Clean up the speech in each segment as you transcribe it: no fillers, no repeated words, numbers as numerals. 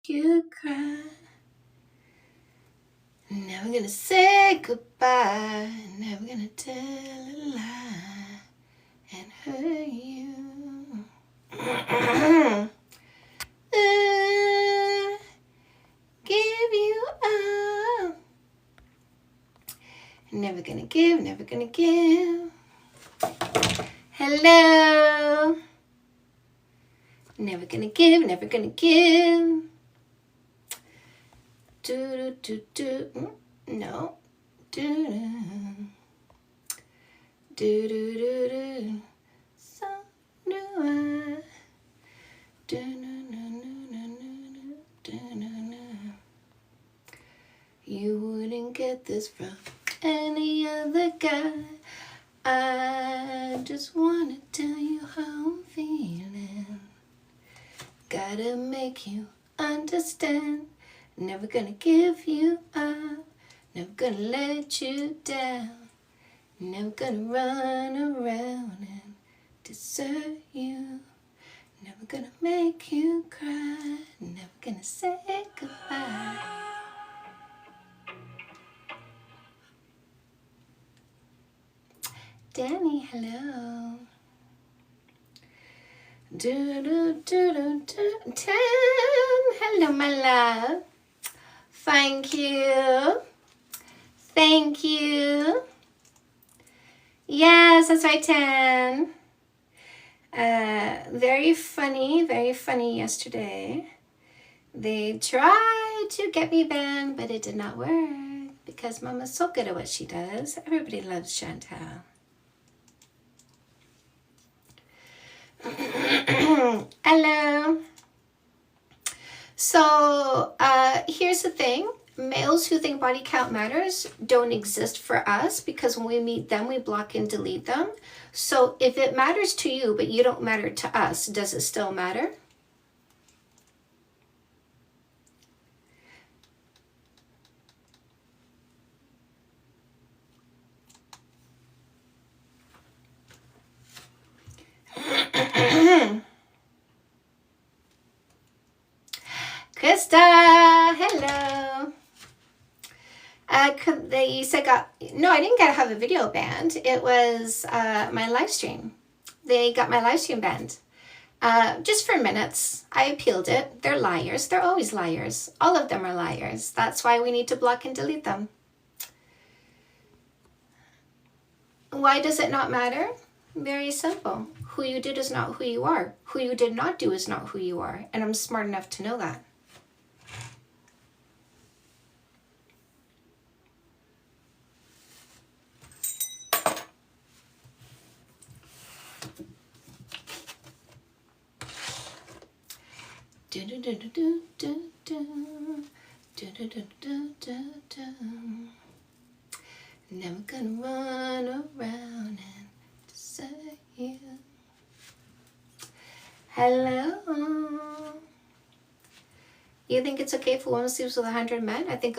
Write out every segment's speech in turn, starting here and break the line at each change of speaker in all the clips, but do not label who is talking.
you cry. Never gonna say goodbye. Never gonna tell a lie and hurt you. Give you up. Never gonna give, never gonna give. Hello. Never gonna give, never gonna give. Do do do do. No. Do do do do do. So do I. Do no no no no no do no no. You wouldn't get this from any other guy. I just wanna tell you how I'm feeling. Gotta make you understand. Never gonna give you up. Never gonna let you down. Never gonna run around and desert you. Never gonna make you cry. Never gonna say goodbye. Danny, hello. Do do do do do. Tam, hello, my love. Thank you. Thank you. Yes, that's right, Tan. Very funny yesterday. They tried to get me banned, but it did not work because Mama's so good at what she does. Everybody loves Chantal. Hello. So here's the thing. Males who think body count matters don't exist for us because when we meet them, we block and delete them. So if it matters to you, but you don't matter to us, does it still matter? Krista, hello. You said no, I didn't have a video banned. It was my live stream. They got my live stream banned. Just for minutes. I appealed it. They're liars. They're always liars. All of them are liars. That's why we need to block and delete them. Why does it not matter? Very simple. Who you did is not who you are. Who you did not do is not who you are. And I'm smart enough to know that. Never gonna run around and desert you. Hello. You think it's okay for a woman to sleep with 100 men? I think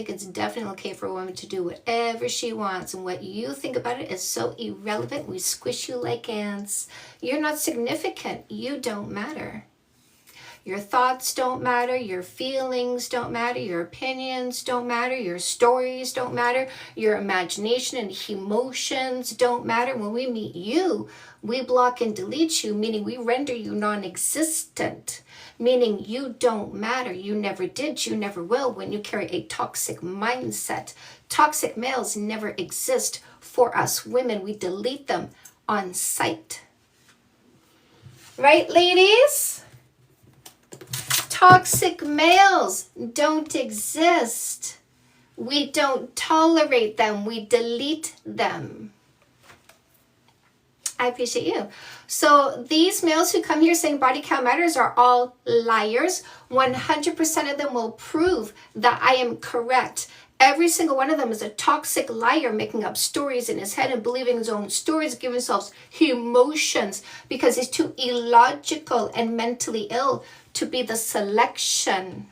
it's definitely okay for a woman to do whatever she wants, and what you think about it is so irrelevant. We squish you like ants. You're not significant. You don't matter. Your thoughts don't matter, your feelings don't matter, your opinions don't matter, your stories don't matter, your imagination and emotions don't matter. When we meet you, we block and delete you, meaning we render you non-existent, meaning you don't matter. You never did, you never will when you carry a toxic mindset. Toxic males never exist for us women. We delete them on sight. Right, ladies? Toxic males don't exist. We don't tolerate them. We delete them. I appreciate you. So these males who come here saying body count matters are all liars. 100% of them will prove that I am correct. Every single one of them is a toxic liar, making up stories in his head and believing his own stories, giving himself emotions because he's too illogical and mentally ill to be the selection.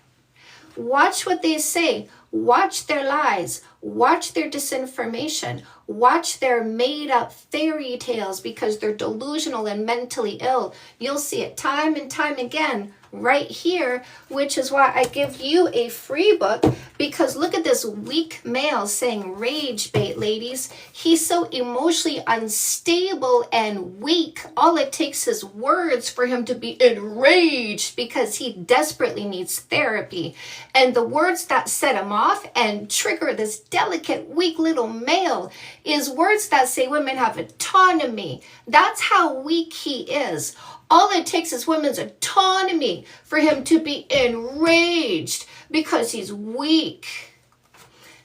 Watch what they say. Watch their lies. Watch their disinformation. Watch their made up fairy tales because they're delusional and mentally ill. You'll see it time and time again right here, which is why I give you a free book, because look at this weak male saying rage bait, ladies. He's so emotionally unstable and weak. All it takes is words for him to be enraged because he desperately needs therapy. And the words that set him off and trigger this delicate, weak little male is words that say women have autonomy. That's how weak he is. All it takes is women's autonomy for him to be enraged because he's weak.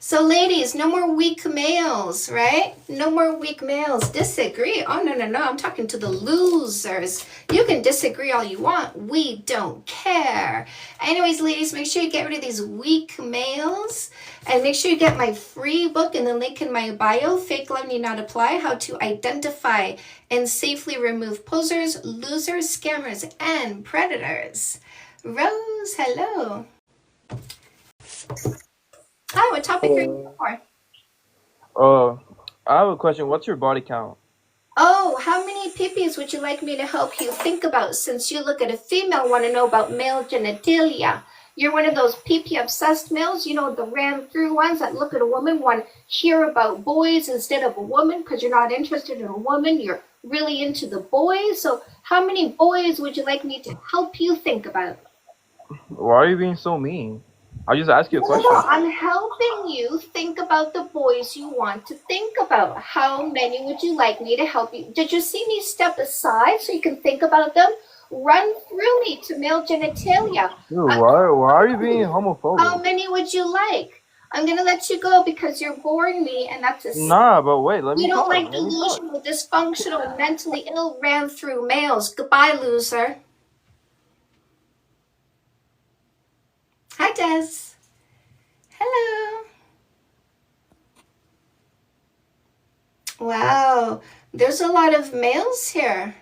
So ladies, no more weak males, right? No more weak males. Disagree? Oh, no. I'm talking to the losers. You can disagree all you want. We don't care. Anyways, ladies, make sure you get rid of these weak males. And make sure you get my free book in the link in my bio, Fake Love Need Not Apply, How to Identify and Safely Remove Posers, Losers, Scammers, and Predators. Rose, hello. Hi, what topic are you looking for?
I have a question. What's your body count?
Oh, how many peepees would you like me to help you think about, since you look at a female, want to know about male genitalia? You're one of those pee-pee obsessed males, you know, the ran through ones that look at a woman, want to hear about boys instead of a woman because you're not interested in a woman. You're really into the boys. So how many boys would you like me to help you think about?
Why are you being so mean? I just asked you a question.
No, I'm helping you think about the boys you want to think about. How many would you like me to help you? Did you see me step aside so you can think about them? Run through me to male genitalia.
Dude, why are you being homophobic?
How many would you like? I'm going to let you go because you're boring me, and that's a...
Nah, but wait, let me
You don't
talk.
like delusional, dysfunctional, and mentally ill ran through males. Goodbye, loser. Hi, Des. Hello. Wow, there's a lot of males here.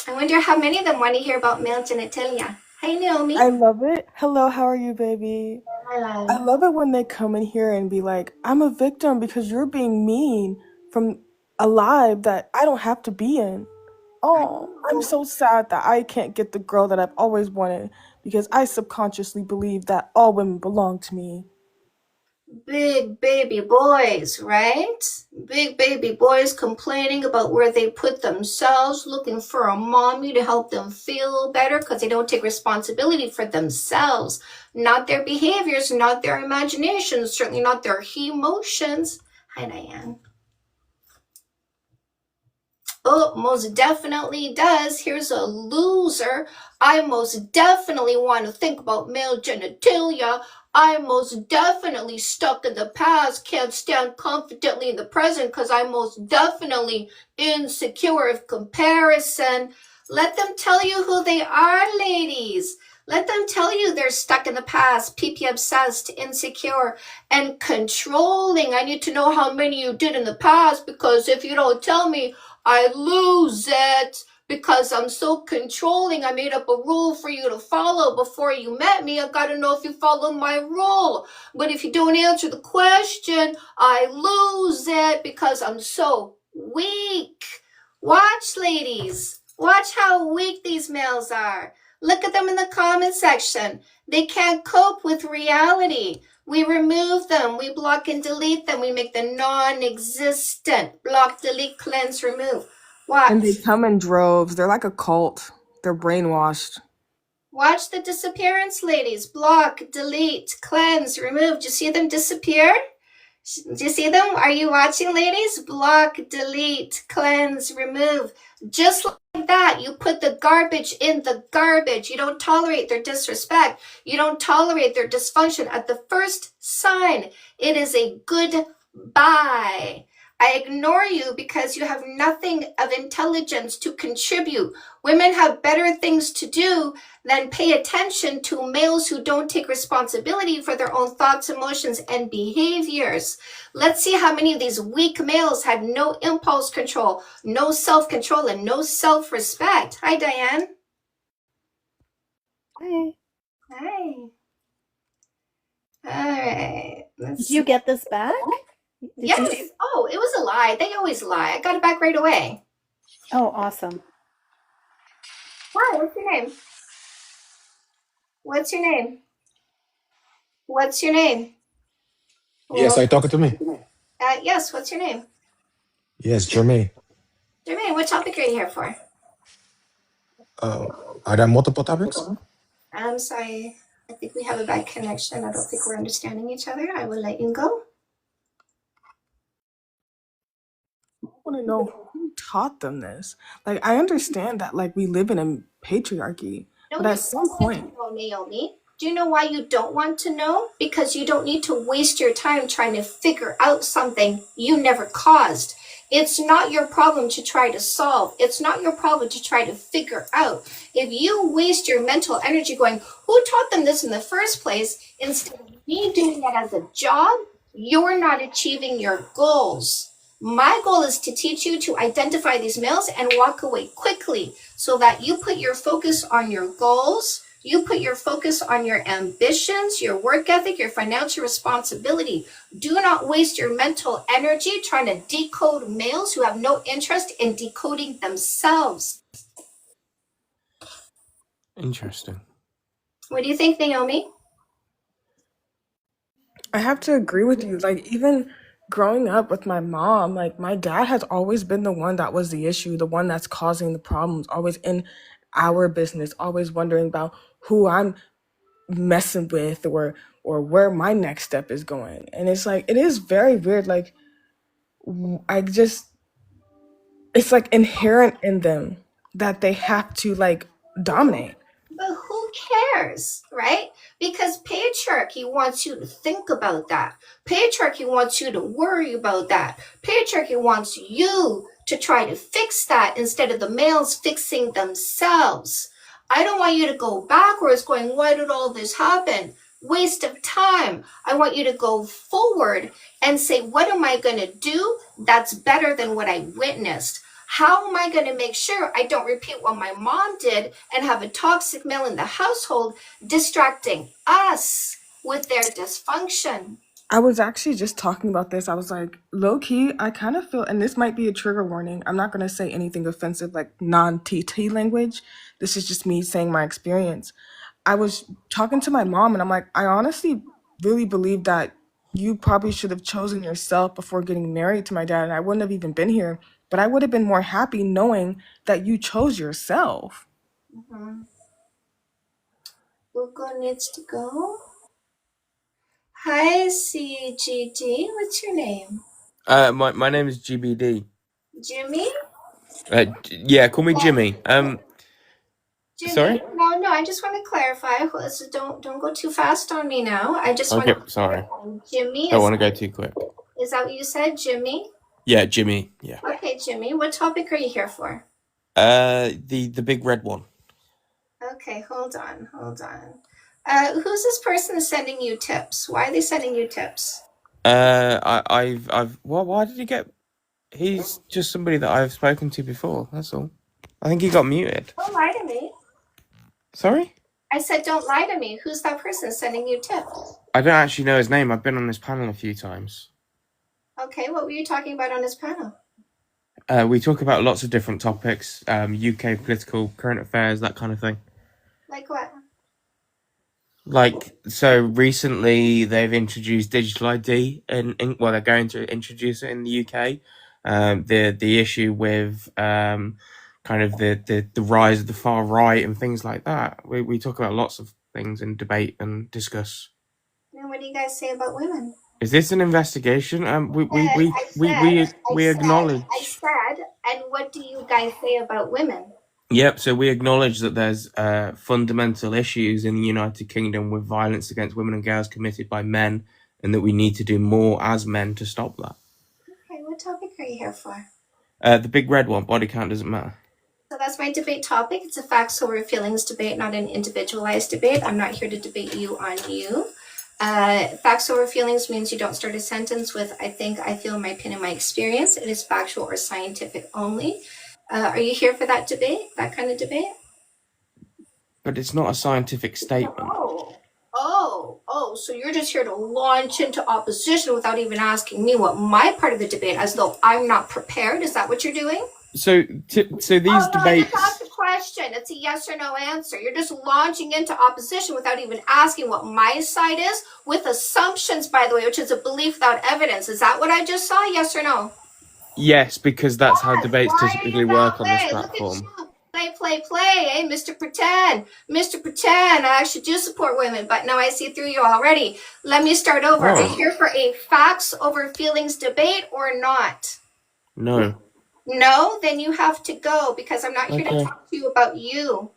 I wonder how many of them want to hear about male genitalia. Hi, Naomi.
I love it. Hello, how are you, baby?
Hello.
I love it when they come in here and be like, I'm a victim because you're being mean from a live that I don't have to be in. Oh, I'm so sad that I can't get the girl that I've always wanted because I subconsciously believe that all women belong to me.
Big baby boys, right? Big baby boys complaining about where they put themselves, looking for a mommy to help them feel better because they don't take responsibility for themselves, not their behaviors, not their imaginations, certainly not their emotions. Hi, Diane. Oh, most definitely does. Here's a loser. I most definitely want to think about male genitalia. I'm most definitely stuck in the past, can't stand confidently in the present because I'm most definitely insecure of comparison. Let them tell you who they are, ladies. Let them tell you they're stuck in the past, pee-pee obsessed, insecure, and controlling. I need to know how many you did in the past because if you don't tell me, I lose it. Because I'm so controlling, I made up a rule for you to follow before you met me. I gotta know if you follow my rule. But if you don't answer the question, I lose it because I'm so weak. Watch, ladies. Watch how weak these males are. Look at them in the comment section. They can't cope with reality. We remove them. We block and delete them. We make them non-existent. Block, delete, cleanse, remove. Watch.
And they come in droves. They're like a cult. They're brainwashed.
Watch the disappearance, ladies. Block, delete, cleanse, remove. Do you see them disappear? Do you see them? Are you watching, ladies? Block, delete, cleanse, remove. Just like that, you put the garbage in the garbage. You don't tolerate their disrespect. You don't tolerate their dysfunction. At the first sign, it is a goodbye. I ignore you because you have nothing of intelligence to contribute. Women have better things to do than pay attention to males who don't take responsibility for their own thoughts, emotions, and behaviors. Let's see how many of these weak males had no impulse control, no self-control, and no self-respect. Hi, Diane.
Hi.
Hi. All right.
Did you get this back? Did
Yes.
you?
Oh, it was a lie. They always lie. I got it back right away.
Oh, awesome.
Hi, what's your name? What's your name? What's your name?
Yes, are
Well,
you talking to me?
yes, what's your name?
Yes, Jermaine.
Jermaine, what topic are you here for?
Uh, are there multiple topics?
I'm sorry. I think we have a bad connection. I don't think we're understanding each other. I will let you go.
I want to know who taught them this. Like, I understand that, like, we live in a patriarchy,
No,
but
you
at some
don't want to
point,
know, Naomi. Do you know why you don't want to know? Because you don't need to waste your time trying to figure out something you never caused. It's not your problem to try to solve. It's not your problem to try to figure out. If you waste your mental energy going, who taught them this in the first place, instead of me doing it as a job, you're not achieving your goals. My goal is to teach you to identify these males and walk away quickly so that you put your focus on your goals, you put your focus on your ambitions, your work ethic, your financial responsibility. Do not waste your mental energy trying to decode males who have no interest in decoding themselves.
Interesting.
What do you think, Naomi?
I have to agree with you. Like, even growing up with my mom, like, my dad has always been the one that was the issue, the one that's causing the problems, always in our business, always wondering about who I'm messing with or where my next step is going. And it's like, it is very weird. Like, I just, it's like inherent in them that they have to like dominate.
But who cares, right? Because patriarchy wants you to think about that. Patriarchy wants you to worry about that. Patriarchy wants you to try to fix that instead of the males fixing themselves. I don't want you to go backwards going, why did all this happen? Waste of time. I want you to go forward and say, what am I going to do that's better than what I witnessed? How am I going to make sure I don't repeat what my mom did and have a toxic male in the household distracting us with their dysfunction?
I was actually just talking about this. I was like, low key, I kind of feel, and this might be a trigger warning. I'm not going to say anything offensive like non TT language. This is just me saying my experience. I was talking to my mom, and I'm like, I honestly really believe that you probably should have chosen yourself before getting married to my dad, and I wouldn't have even been here. But I would have been more happy knowing that you chose yourself.
Mm-hmm. Ugo needs to go. Hi, CGD. What's your name?
My name is GBD.
Jimmy?
Yeah, call me Jimmy.
Jimmy?
Sorry?
No, I just want to clarify. So don't go too fast on me now. I just want
Okay,
to
sorry.
Jimmy,
Don't want to go too quick.
is that what you said, Jimmy?
Yeah, Jimmy. Yeah.
Okay, Jimmy, what topic are you here for?
The big red one.
Okay, hold on. Who's this person sending you tips? Why are they sending you tips?
I've. Well, why did he get? He's just somebody that I've spoken to before. That's all. I think he got muted.
Don't lie to me.
Sorry?
I said don't lie to me. Who's that person sending you tips?
I don't actually know his name. I've been on this panel a few times.
Okay, what were you talking about on this panel?
We talk about lots of different topics, UK political, current affairs, that kind of thing.
Like what?
Like, so recently they've introduced digital ID well, they're going to introduce it in the UK. The issue with kind of the rise of the far right and things like that. We talk about lots of things and debate and discuss.
And what do you guys say about women?
Is this an investigation? We acknowledge.
I said, and what do you guys say about women?
Yep, so we acknowledge that there's fundamental issues in the United Kingdom with violence against women and girls committed by men, and that we need to do more as men to stop that.
Okay, what topic are you here for?
The big red one, body count doesn't matter.
So that's my debate topic. It's a facts over feelings debate, not an individualized debate. I'm not here to debate you on you. Facts over feelings means you don't start a sentence with I think, I feel, my opinion, my experience. It is factual or scientific only. Are you here for that debate, that kind of debate?
But it's not a scientific statement.
Oh, Oh, so you're just here to launch into opposition without even asking me what my part of the debate, as though I'm not prepared. Is that what you're doing?
So these
No, I just
debates.
asked a question. It's a yes or no answer. You're just launching into opposition without even asking what my side is, with assumptions, by the way, which is a belief without evidence. Is that what I just saw? Yes or no?
Yes, because that's how debates
Why are
typically
you
work
that
on this
way? Look at
platform.
you. Play, eh, Mr. Pretend. Mr. Pretend. I actually do support women, but now I see through you already. Let me start over. Are you
Oh,
here for a facts over feelings debate or not?
no.
No? Then you have to go, because I'm not here to
Okay.
talk to you about you.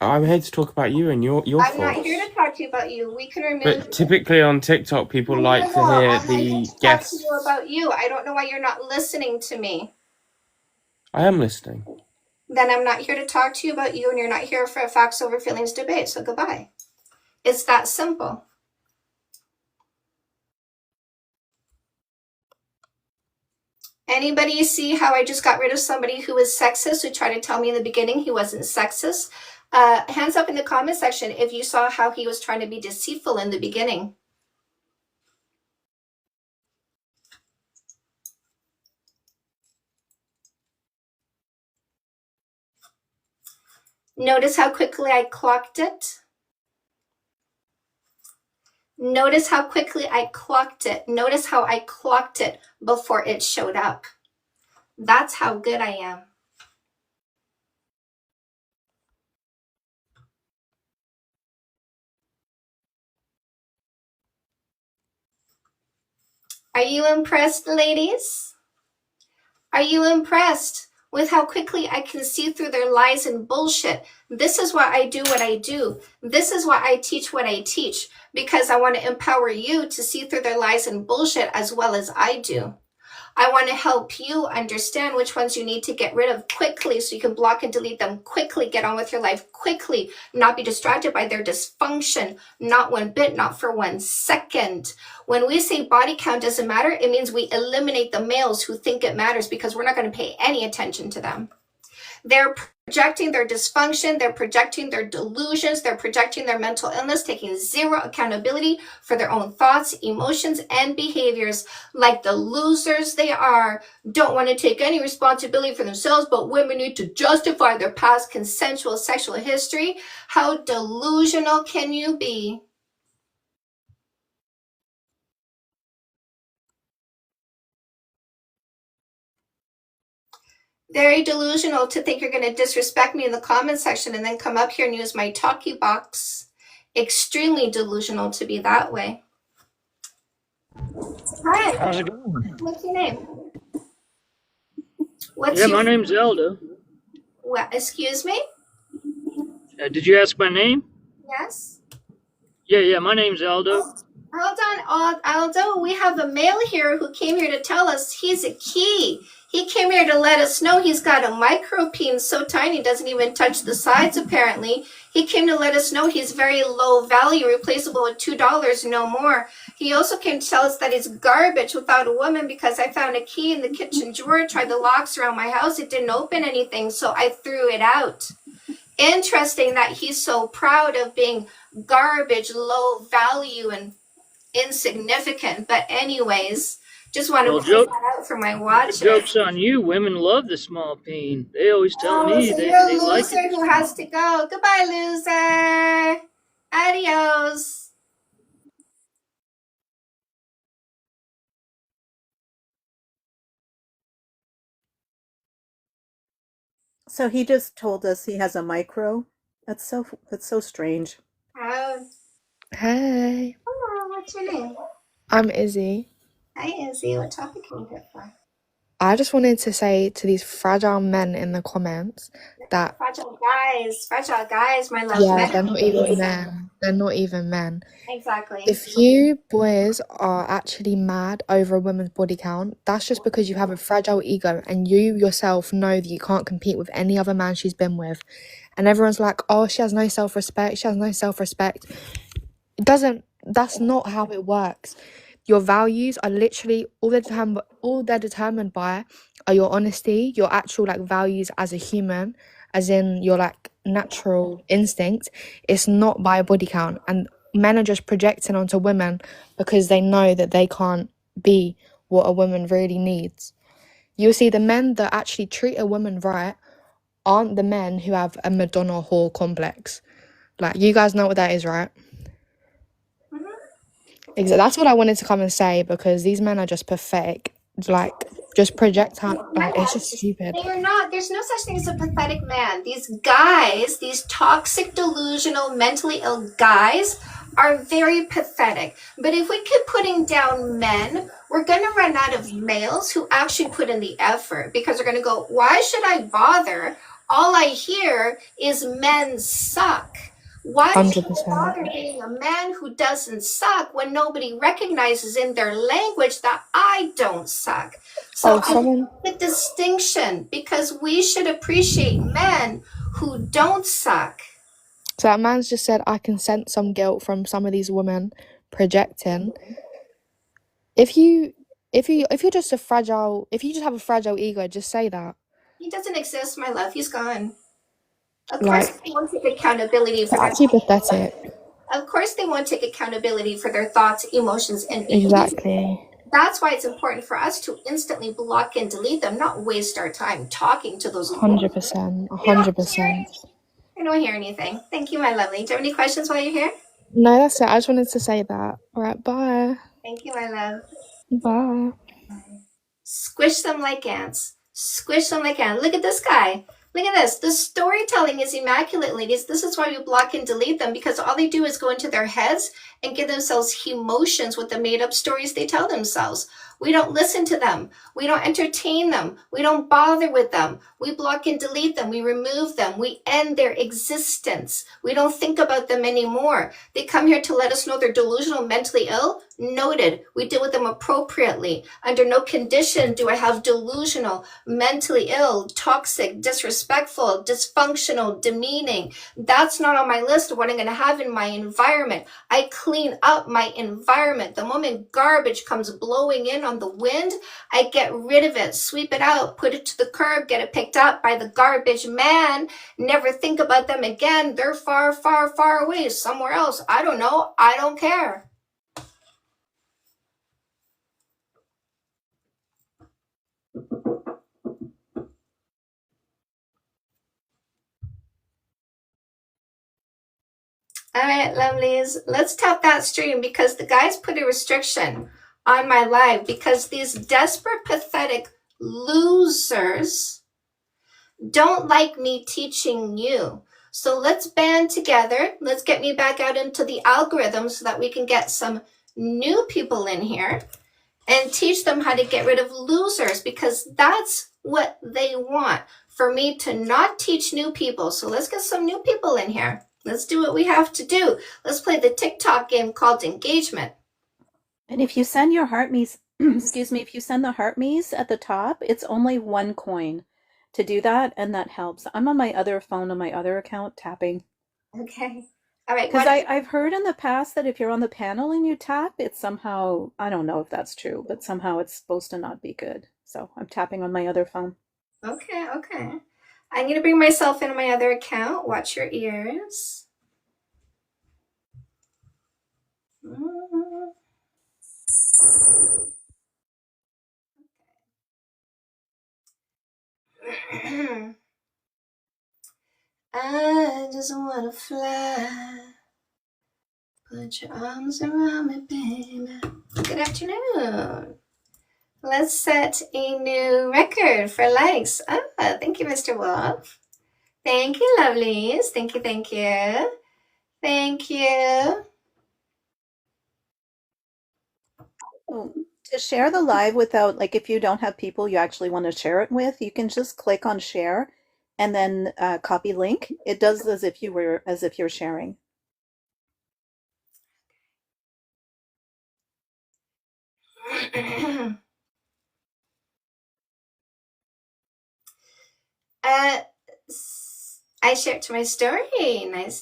I'm here to talk about you and your
I'm not
thoughts.
here to talk to you about you. We can remove.
But typically on TikTok, people
No,
like to
I'm
hear
not here
the
to talk to
guests.
you about you. I don't know why you're not listening to me.
I am listening.
Then I'm not here to talk to you about you, and you're not here for a facts over feelings debate. So goodbye. It's that simple. Anybody see how I just got rid of somebody who was sexist, who tried to tell me in the beginning he wasn't sexist? Hands up in the comment section if you saw how he was trying to be deceitful in the beginning. Notice how quickly I clocked it. Notice how quickly I clocked it. Notice how I clocked it before it showed up. That's how good I am. Are you impressed, ladies? Are you impressed with how quickly I can see through their lies and bullshit? This is why I do what I do. This is why I teach what I teach, because I want to empower you to see through their lies and bullshit as well as I do. I want to help you understand which ones you need to get rid of quickly so you can block and delete them quickly, get on with your life quickly, not be distracted by their dysfunction, not one bit, not for 1 second. When we say body count doesn't matter, it means we eliminate the males who think it matters, because we're not going to pay any attention to them. They're projecting their dysfunction, they're projecting their delusions, they're projecting their mental illness, taking zero accountability for their own thoughts, emotions, and behaviors, like the losers they are. Don't want to take any responsibility for themselves, but women need to justify their past consensual sexual history. How delusional can you be? Very delusional to think you're going to disrespect me in the comment section and then come up here and use my talkie box. Extremely delusional to be that way. Hi.
How's it going?
What's your name? What's
Yeah,
your...
my name's Eldo.
What, excuse me?
Did you ask my name?
Yes?
Yeah, my name's Eldo.
Hold on, Aldo. We have a male here who came here to tell us he's a key. He came here to let us know he's got a micro peen so tiny, doesn't even touch the sides apparently. He came to let us know he's very low value, replaceable with $2, no more. He also came to tell us that he's garbage without a woman, because I found a key in the kitchen drawer, tried the locks around my house, it didn't open anything, so I threw it out. Interesting that he's so proud of being garbage, low value, and insignificant. But anyways, just want to
Well,
point that out for my
The
watchers.
joke's on you. Women love the small peen. They always tell me
So
they
you're a
like
loser
it
who
small.
has to go. Goodbye, loser. Adios.
So he just told us he has a micro. That's so strange.
Oh,
Hey,
hello. What's your name?
I'm Izzy.
Hi, Izzy. What topic are you here for?
I just wanted to say to these fragile men in the comments that,
Fragile guys, my love.
yeah,
Men
they're
are
not even
amazing.
men. They're not even men.
Exactly.
If you boys are actually mad over a woman's body count, that's just because you have a fragile ego and you yourself know that you can't compete with any other man she's been with. And everyone's like, oh, she has no self-respect. She has no self-respect. That's not how it works. Your values are literally all they're determined by are your honesty, your actual like values as a human, as in your like natural instinct. It's not by a body count. And men are just projecting onto women because they know that they can't be what a woman really needs. You'll see the men that actually treat a woman right aren't the men who have a Madonna whore complex. Like, you guys know what that is, right? Exactly. That's what I wanted to come and say, because these men are just pathetic. Like, just projectile. Like, it's just stupid.
They are not. There's no such thing as a pathetic man. These guys, these toxic, delusional, mentally ill guys, are very pathetic. But if we keep putting down men, we're going to run out of males who actually put in the effort, because they're going to go, why should I bother? All I hear is men suck. Why should I
100%.
bother being a man who doesn't suck when nobody recognizes in their language that I don't suck? So
Oh, someone...
the distinction, because we should appreciate men who don't suck.
So that man's just said, I can sense some guilt from some of these women projecting. If you just have a fragile ego, just say that.
He doesn't exist, my love. He's gone. Of
Like,
course, they won't take accountability
it's
for their
actually pathetic.
Of course, they won't take accountability for their thoughts, emotions, and behaviors.
Exactly.
That's why it's important for us to instantly block and delete them, not waste our time talking to those.
100%. 100%.
I don't hear anything. Thank you, my lovely. Do you have any questions while you're here?
No, that's it. I just wanted to say that. All right, bye.
Thank you, my love.
Bye.
Squish them like ants. Squish them like ants. Look at this guy. Look at this. The storytelling is immaculate, ladies. This is why we block and delete them, because all they do is go into their heads and give themselves emotions with the made-up stories they tell themselves. We don't listen to them. We don't entertain them. We don't bother with them. We block and delete them. We remove them. We end their existence. We don't think about them anymore. They come here to let us know they're delusional, mentally ill. Noted. We deal with them appropriately. Under no condition do I have delusional, mentally ill, toxic, disrespectful, dysfunctional, demeaning. That's not on my list of what I'm going to have in my environment. I clean up my environment. The moment garbage comes blowing in on the wind, I get rid of it, sweep it out, put it to the curb, get it picked up by the garbage man, never think about them again. They're far, far, far away, somewhere else. I don't know. I don't care. All right, lovelies, let's tap that stream, because the guys put a restriction on my live because these desperate, pathetic losers don't like me teaching you. So let's band together. Let's get me back out into the algorithm so that we can get some new people in here and teach them how to get rid of losers, because that's what they want, for me to not teach new people. So let's get some new people in here. Let's do what we have to do. Let's play the TikTok game called engagement.
And if you send your heart me's, excuse me, if you send the heart me's at the top, it's only 1 coin to do that, and that helps. I'm on my other phone, on my other account, tapping.
Okay. All right.
Because I've heard in the past that if you're on the panel and you tap, it's somehow, I don't know if that's true, but somehow it's supposed to not be good. So I'm tapping on my other phone.
Okay. I'm going to bring myself into my other account. Watch your ears. I just want to fly. Put your arms around me, baby. Good afternoon. Let's set a new record for likes. Thank you, Mr. Wolf. Thank you, lovelies. Thank you. Thank you.
Oh, to share the live without, like, if you don't have people you actually want to share it with, you can just click on share and then copy link. It does as if you're sharing.
I shared to my story. Nice.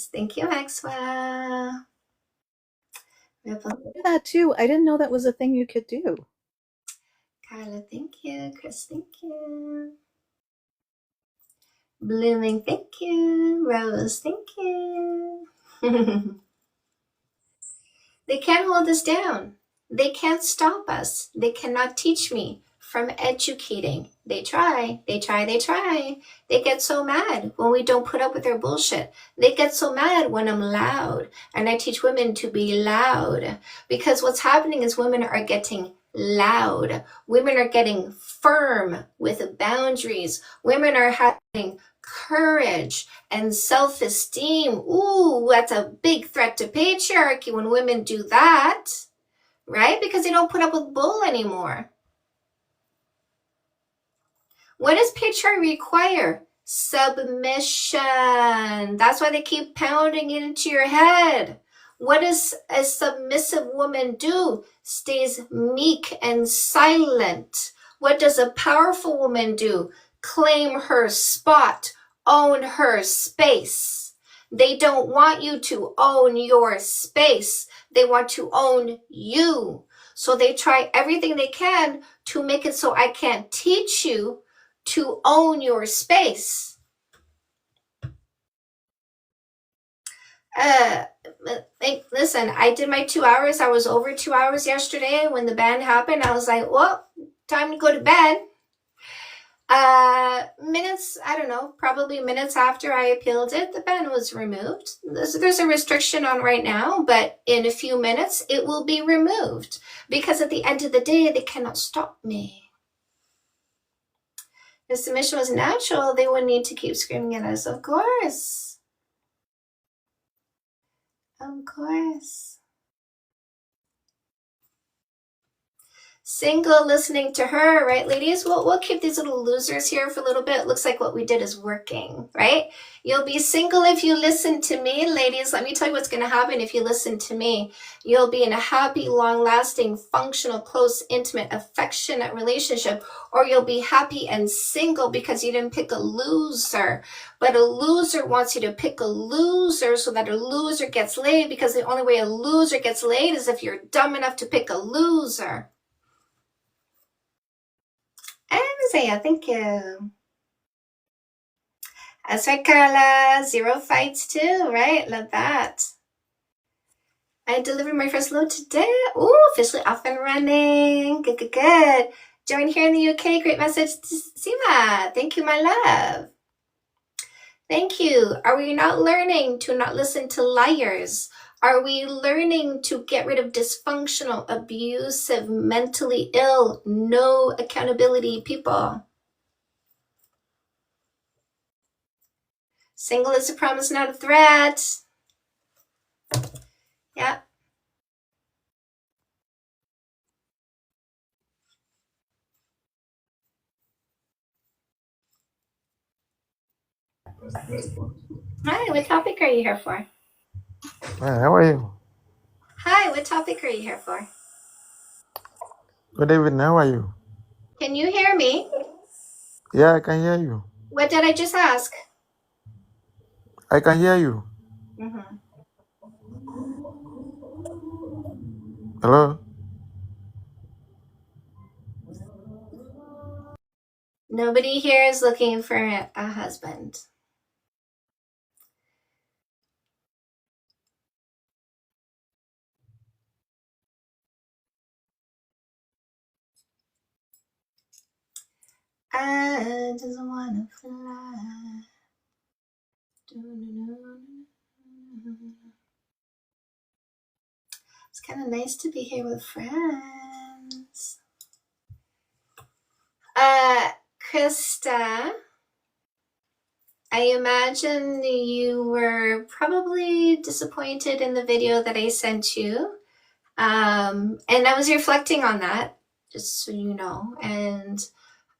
Thank you, Maxwell.
I did that too. I didn't know that was a thing you could do.
Carla, thank you. Chris, thank you. Blooming, thank you. Rose, thank you. They can't hold us down. They can't stop us. They cannot teach me from educating. They try. They get so mad when we don't put up with their bullshit. They get so mad when I'm loud. And I teach women to be loud. Because what's happening is women are getting loud. Women are getting firm with boundaries. Women are having courage and self-esteem. Ooh, that's a big threat to patriarchy when women do that, right? Because they don't put up with bull anymore. What does patriarchy require? Submission. That's why they keep pounding it into your head. What does a submissive woman do? Stays meek and silent. What does a powerful woman do? Claim her spot, own her space. They don't want you to own your space. They want to own you. So they try everything they can to make it so I can't teach you to own your space. Listen, I did my 2 hours. I was over 2 hours yesterday when the ban happened. I was like, well, time to go to bed. Minutes, I don't know, probably minutes after I appealed it, the ban was removed. There's a restriction on right now, but in a few minutes it will be removed because at the end of the day, they cannot stop me. If submission was natural, they wouldn't need to keep screaming at us. Of course. Of course. Single listening to her, right, ladies? We'll keep these little losers here for a little bit. It looks like what we did is working, right? You'll be single if you listen to me, ladies. Let me tell you what's going to happen if you listen to me. You'll be in a happy, long-lasting, functional, close, intimate, affectionate relationship, or you'll be happy and single because you didn't pick a loser. But a loser wants you to pick a loser so that a loser gets laid, because the only way a loser gets laid is if you're dumb enough to pick a loser. And Isaiah, thank you. That's right, Carla. 0 fights too, right? Love that. I delivered my first load today. Ooh, officially off and running. Good, good, good. Join here in the UK. Great message, Sima. Thank you, my love. Thank you. Are we not learning to not listen to liars? Are we learning to get rid of dysfunctional, abusive, mentally ill, no accountability people? Single is a promise, not a threat. Yeah. Hi, what topic are you here for?
Hi, how are you?
Hi, what topic are you here for?
Good evening, how are you?
Can you hear me?
Yeah, I can hear you.
What did I just ask?
I can hear you.
Mm-hmm.
Hello?
Nobody here is looking for a husband. I just wanna fly. It's kind of nice to be here with friends. Krista, I imagine you were probably disappointed in the video that I sent you. And I was reflecting on that, just so you know, and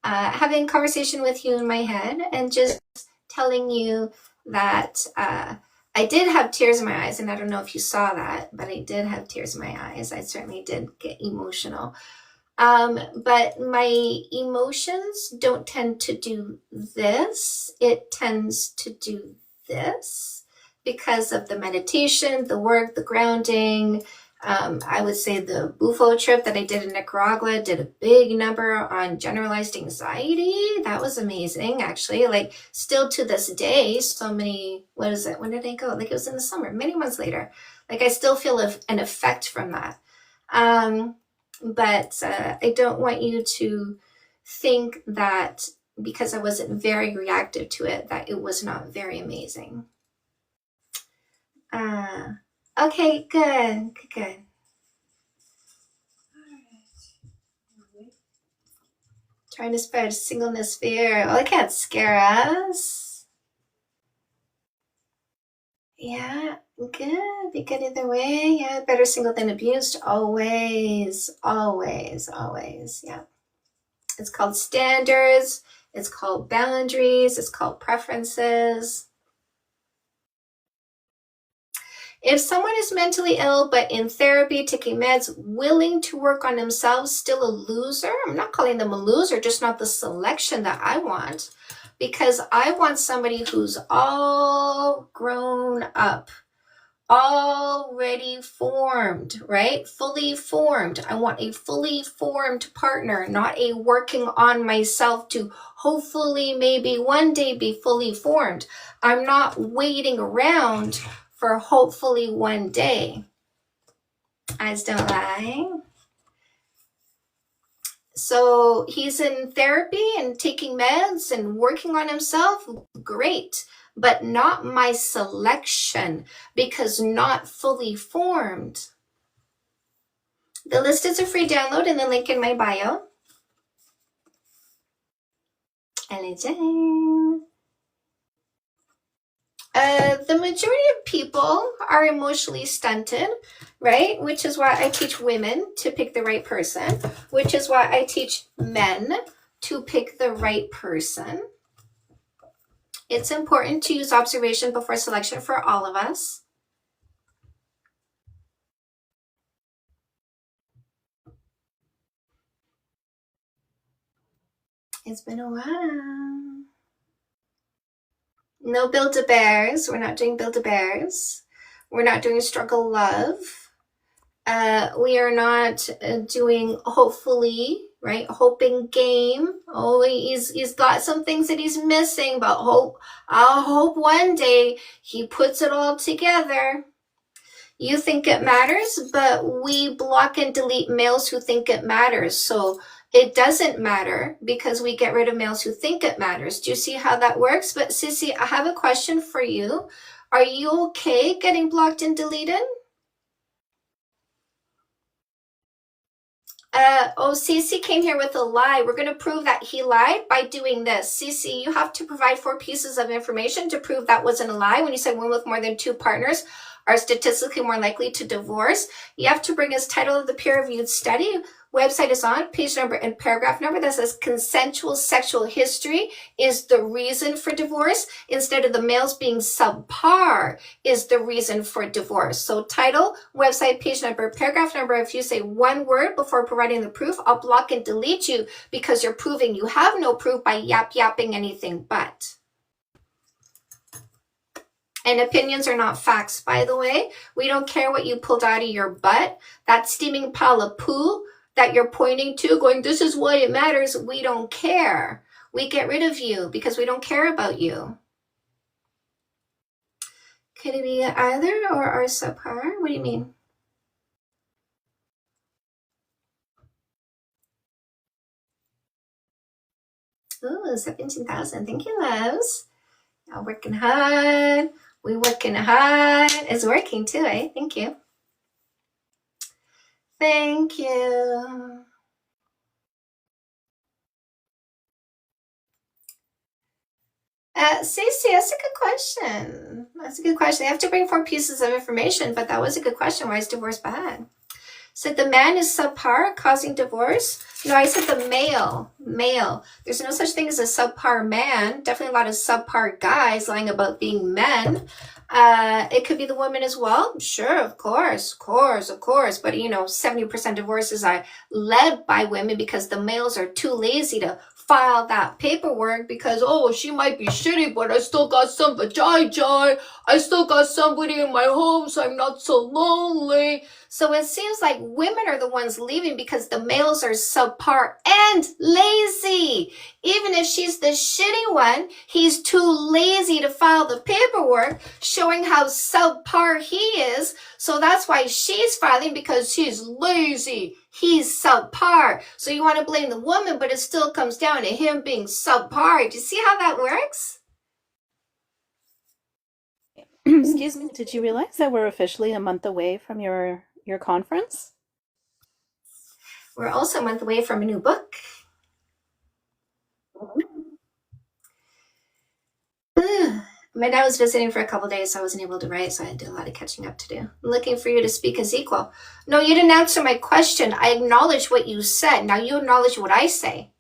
having a conversation with you in my head and just telling you that I did have tears in my eyes, and I don't know if you saw that, but I did have tears in my eyes. I certainly did get emotional. But my emotions don't tend to do this. It tends to do this because of the meditation, the work, the grounding, I would say the Bufo trip that I did in Nicaragua did a big number on generalized anxiety. That was amazing, actually. Like, still to this day, so many, what is it? When did I go? Like, it was in the summer, many months later. Like, I still feel an effect from that. But I don't want you to think that because I wasn't very reactive to it, that it was not very amazing. Okay, good. Trying to spread singleness fear. Well, it can't scare us. Yeah, good. Be good either way. Yeah, better single than abused. Always. Yeah. It's called standards. It's called boundaries. It's called preferences. If someone is mentally ill but in therapy, taking meds, willing to work on themselves, still a loser, I'm not calling them a loser, just not the selection that I want. Because I want somebody who's all grown up, already formed, right? Fully formed. I want a fully formed partner, not a working on myself to hopefully maybe one day be fully formed. I'm not waiting around for hopefully one day. Eyes don't lie. So he's in therapy and taking meds and working on himself. Great. But not my selection, because not fully formed. The list is a free download in the link in my bio. The majority of people are emotionally stunted, right? Which is why I teach women to pick the right person, which is why I teach men to pick the right person. It's important to use observation before selection for all of us. It's been a while. No Build-A-Bears. We're not doing Build-A-Bears. We're not doing Struggle Love. We are not doing Hopefully, right? Hoping Game. Oh, he's got some things that he's missing, but I'll hope one day he puts it all together. You think it matters, but we block and delete males who think it matters. So it doesn't matter because we get rid of males who think it matters. Do you see how that works? But Sissy, I have a question for you. Are you okay getting blocked and deleted? Cece came here with a lie. We're going to prove that he lied by doing this. Cece, you have to provide 4 pieces of information to prove that wasn't a lie. When you said women with more than 2 partners are statistically more likely to divorce, you have to bring us title of the peer-reviewed study. Website is on, page number and paragraph number that says consensual sexual history is the reason for divorce instead of the males being subpar is the reason for divorce. So title, website, page number, paragraph number. If you say one word before providing the proof, I'll block and delete you because you're proving you have no proof by yapping anything but. And opinions are not facts, by the way. We don't care what you pulled out of your butt. That steaming pile of poo that you're pointing to, going, this is why it matters. We don't care. We get rid of you because we don't care about you. Could it be either or are subpar? What do you mean? Ooh, 17,000. Thank you, loves. Y'all working hard. We working hard. It's working too, eh? Thank you. Thank you. Stacey, that's a good question. That's a good question. They have to bring 4 pieces of information, but that was a good question. Why is divorce bad? Said the man is subpar, causing divorce. No, I said the male. There's no such thing as a subpar man. Definitely a lot of subpar guys lying about being men. It could be the woman as well. Sure, of course. But 70% divorces are led by women because the males are too lazy to file that paperwork because, oh, she might be shitty, but I still got some vajayjay. I still got somebody in my home, so I'm not so lonely. So it seems like women are the ones leaving because the males are subpar and lazy. Even if she's the shitty one, he's too lazy to file the paperwork, showing how subpar he is. So that's why she's filing, because she's lazy. He's subpar. So you want to blame the woman, but it still comes down to him being subpar. Do you see how that works?
Excuse me, did you realize that we're officially a month away from your conference?
We're also a month away from a new book. My dad was visiting for a couple days, so I wasn't able to write, so I had to do a lot of catching up to do. I'm looking for you to speak as equal. No, you didn't answer my question. I acknowledge what you said. Now you acknowledge what I say.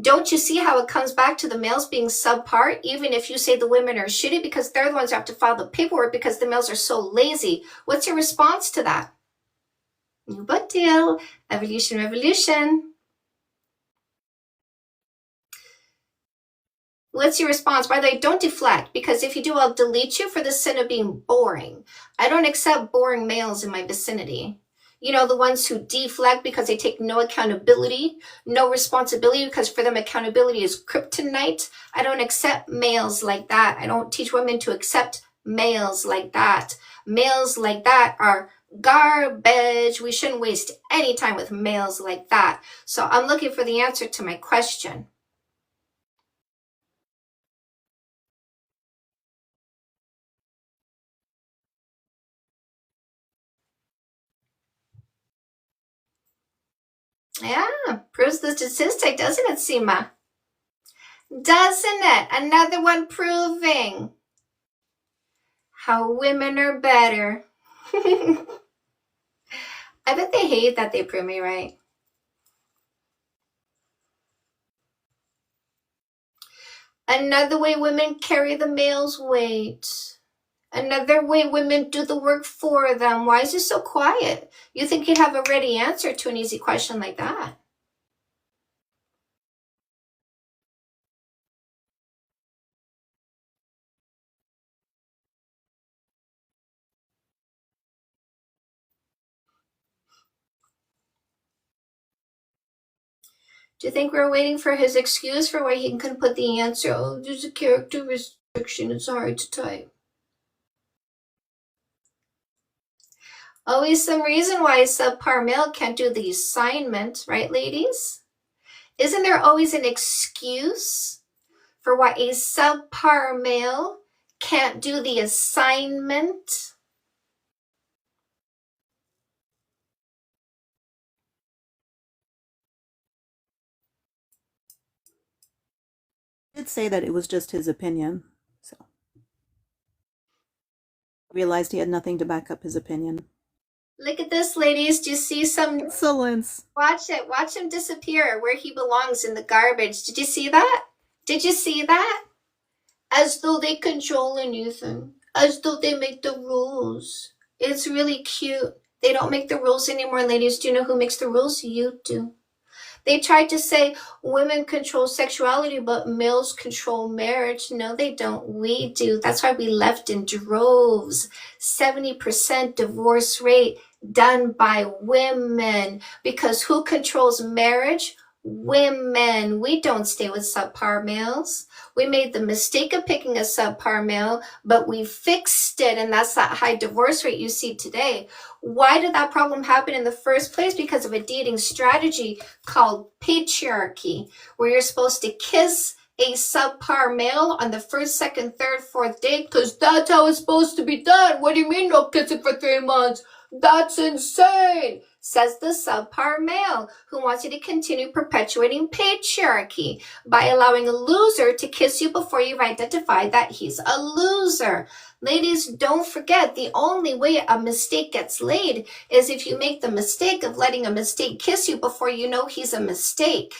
Don't you see how it comes back to the males being subpar, even if you say the women are shitty, because they're the ones who have to file the paperwork because the males are so lazy? What's your response to that? New book deal. Evolution, revolution. What's your response? By the way, don't deflect, because if you do, I'll delete you for the sin of being boring. I don't accept boring males in my vicinity. You know, the ones who deflect because they take no accountability, no responsibility, because for them accountability is kryptonite. I don't accept males like that. I don't teach women to accept males like that. Males like that are garbage. We shouldn't waste any time with males like that. So I'm looking for the answer to my question. Yeah, proves the statistic, doesn't it, Seema? Doesn't it? Another one proving how women are better. I bet they hate that they prove me right. Another way women carry the male's weight. Another way women do the work for them. Why is it so quiet? You think you'd have a ready answer to an easy question like that? Do you think we're waiting for his excuse for why he couldn't put the answer? Oh, there's a character restriction. It's hard to type. Always some reason why a subpar male can't do the assignment, right, ladies? Isn't there always an excuse for why a subpar male can't do the assignment?
He did say that it was just his opinion, so realized he had nothing to back up his opinion.
Look at this, ladies. Do you see some?
Excellence.
Watch it. Watch him disappear where he belongs, in the garbage. Did you see that? Did you see that? As though they control anything. As though they make the rules. It's really cute. They don't make the rules anymore, ladies. Do you know who makes the rules? You do. They tried to say women control sexuality, but males control marriage. No, they don't. We do. That's why we left in droves. 70% divorce rate done by women. Because who controls marriage? Women. We don't stay with subpar males. We made the mistake of picking a subpar male, but we fixed it, and that's that high divorce rate you see today. Why did that problem happen in the first place? Because of a dating strategy called patriarchy, where you're supposed to kiss a subpar male on the first, second, third, fourth date, because that's how it's supposed to be done. What do you mean no kissing for 3 months? That's insane, says the subpar male, who wants you to continue perpetuating patriarchy by allowing a loser to kiss you before you've identified that he's a loser. Ladies, don't forget, the only way a mistake gets laid is if you make the mistake of letting a mistake kiss you before you know he's a mistake.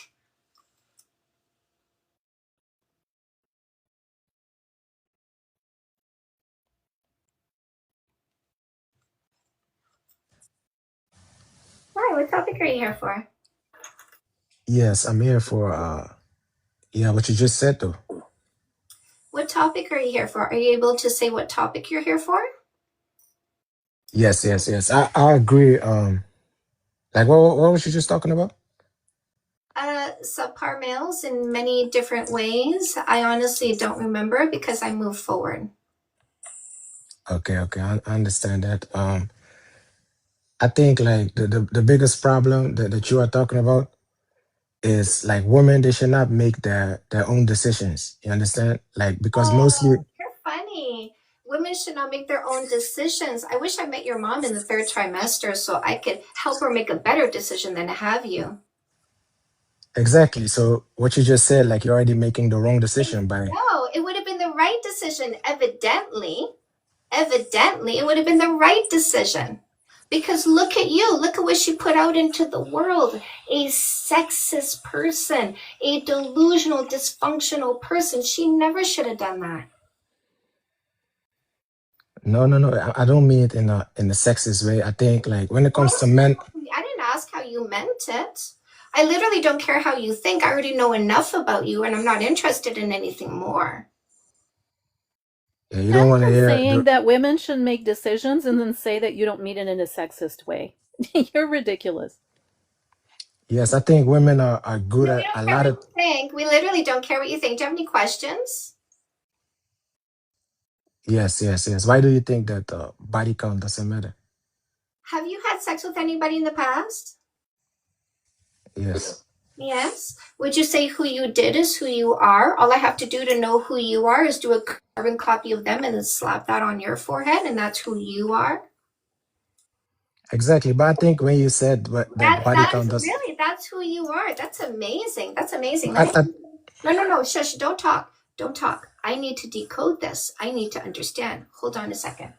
Why? What topic are you here for?
Yes, I'm here for Yeah, what you just said though.
What topic are you here for? Are you able to say what topic you're here for?
Yes, yes, yes. I agree. Like what was you just talking about?
Subpar males in many different ways. I honestly don't remember because I moved forward.
Okay, okay, I understand that. I think like the biggest problem that you are talking about is like women, they should not make their own decisions. You understand? Like because mostly
Oh, you're funny. Women should not make their own decisions. I wish I met your mom in the third trimester so I could help her make a better decision than to have you.
exactly. So what you just said, like you're already making the wrong decision by
No, it would have been the right decision, evidently. Evidently, it would have been the right decision. Because look at you. Look at what she put out into the world. A sexist person, a delusional, dysfunctional person. She never should have done that.
no, no, no. I don't mean it in a sexist way. I think like when it comes to men,
I didn't ask how you meant it. I literally don't care how you think. I already know enough about you, and I'm not interested in anything more.
yeah, you don't want to
Imagine
hear
saying
the
that women should make decisions and then say that you don't mean it in a sexist way. You're ridiculous.
yes, I think women are good
No, we
at
don't
a
care
lot
what
of
you think. We literally don't care what you think. Do you have any questions?
yes, yes, yes. Why do you think that body count doesn't matter?
Have you had sex with anybody in the past?
Yes.
Yes. Would you say who you did is who you are? All I have to do to know who you are is do a carbon copy of them and then slap that on your forehead, and that's who you are.
Exactly. But I think when you said that body
That is
count does
really, that's who you are. That's amazing. That's amazing.
I, I,
No, shush, don't talk. Don't talk. I need to decode this. I need to understand. Hold on a second.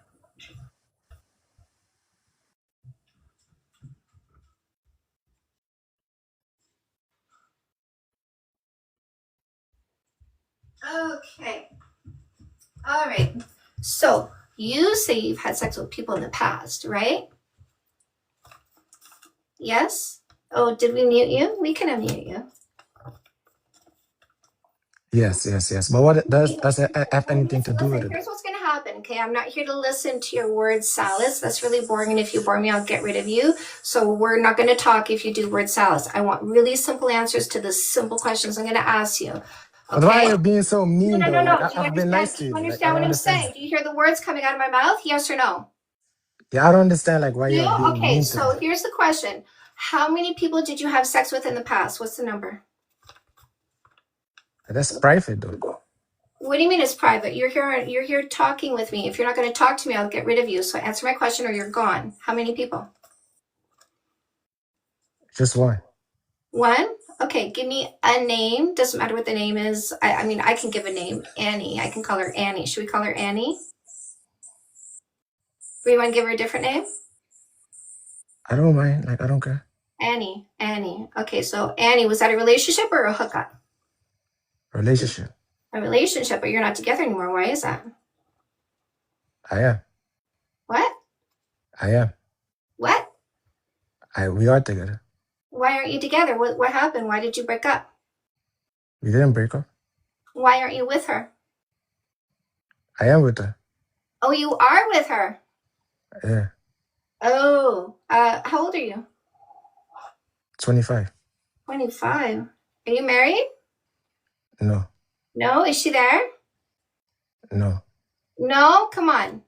Okay. All right. So you say you've had sex with people in the past, right? Yes? Oh, did we mute you? We can unmute you.
yes, yes, yes. But what does it have anything to do with
Listen,
it?
here's what's going to happen, okay? I'm not here to listen to your word salads. That's really boring, and if you bore me, I'll get rid of you. So we're not going to talk if you do word salads. I want really simple answers to the simple questions I'm going to ask you.
But why are
Okay?
you being so mean though? Like
Do you
I've been nice
understand?
to
Do you
you. Like I
understand
don't
what I'm
understand.
saying? Do you hear the words coming out of my mouth? Yes or no?
Yeah, I don't understand like why you're being
Okay,
mean to me.
so here's the question. How many people did you have sex with in the past? What's the number?
That's private though.
What do you mean it's private? You're here talking with me. If you're not going to talk to me, I'll get rid of you. So answer my question or you're gone. How many people?
Just one.
One? Okay, give me a name. Doesn't matter what the name is. I mean, I can give a name. Annie. I can call her Annie. Should we call her Annie? Do you want to give her a different name?
I don't mind. Like I don't care.
Annie. Okay, so Annie, was that a relationship or a hookup?
Relationship.
A relationship, but you're not together anymore. Why is that?
I am.
What?
I am.
What?
We are together.
Why aren't you together? What happened? Why did you break up?
We didn't break up.
Why aren't you with her?
I am with her.
Oh, you are with her.
Yeah.
Oh, how old are you?
25.
25. Are you married?
No.
No? Is she there?
No.
No? Come on.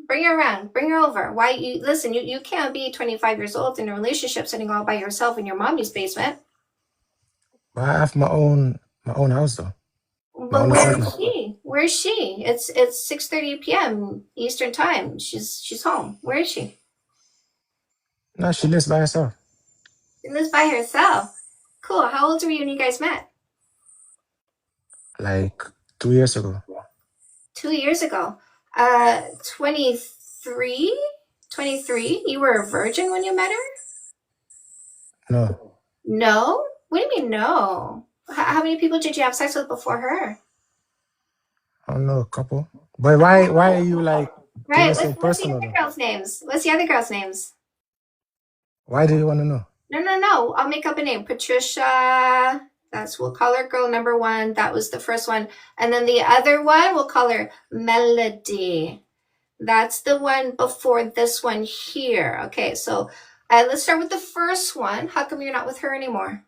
Bring her around. Bring her over. Why listen, you can't be 25 years old in a relationship sitting all by yourself in your mommy's basement.
But I have my own house though.
But where is she? Where is she? It's 6:30 p.m. Eastern time. She's home. Where is she?
No, she lives by herself.
She lives by herself. Cool. How old were you when you guys met?
Like 2 years ago.
2 years ago. 23? 23? You were a virgin when you met her?
No.
No? What do you mean no? How many people did you have sex with before her?
I don't know, a couple. But why are you like being
Right.
so
What's the
personal
other
though?
girls' names? What's the other girls' names?
Why do you want to know?
No. I'll make up a name. Patricia. We'll call her girl number 1. That was the first one. And then the other one, we'll call her Melody. That's the one before this one here. Okay, so let's start with the first one. How come you're not with her anymore?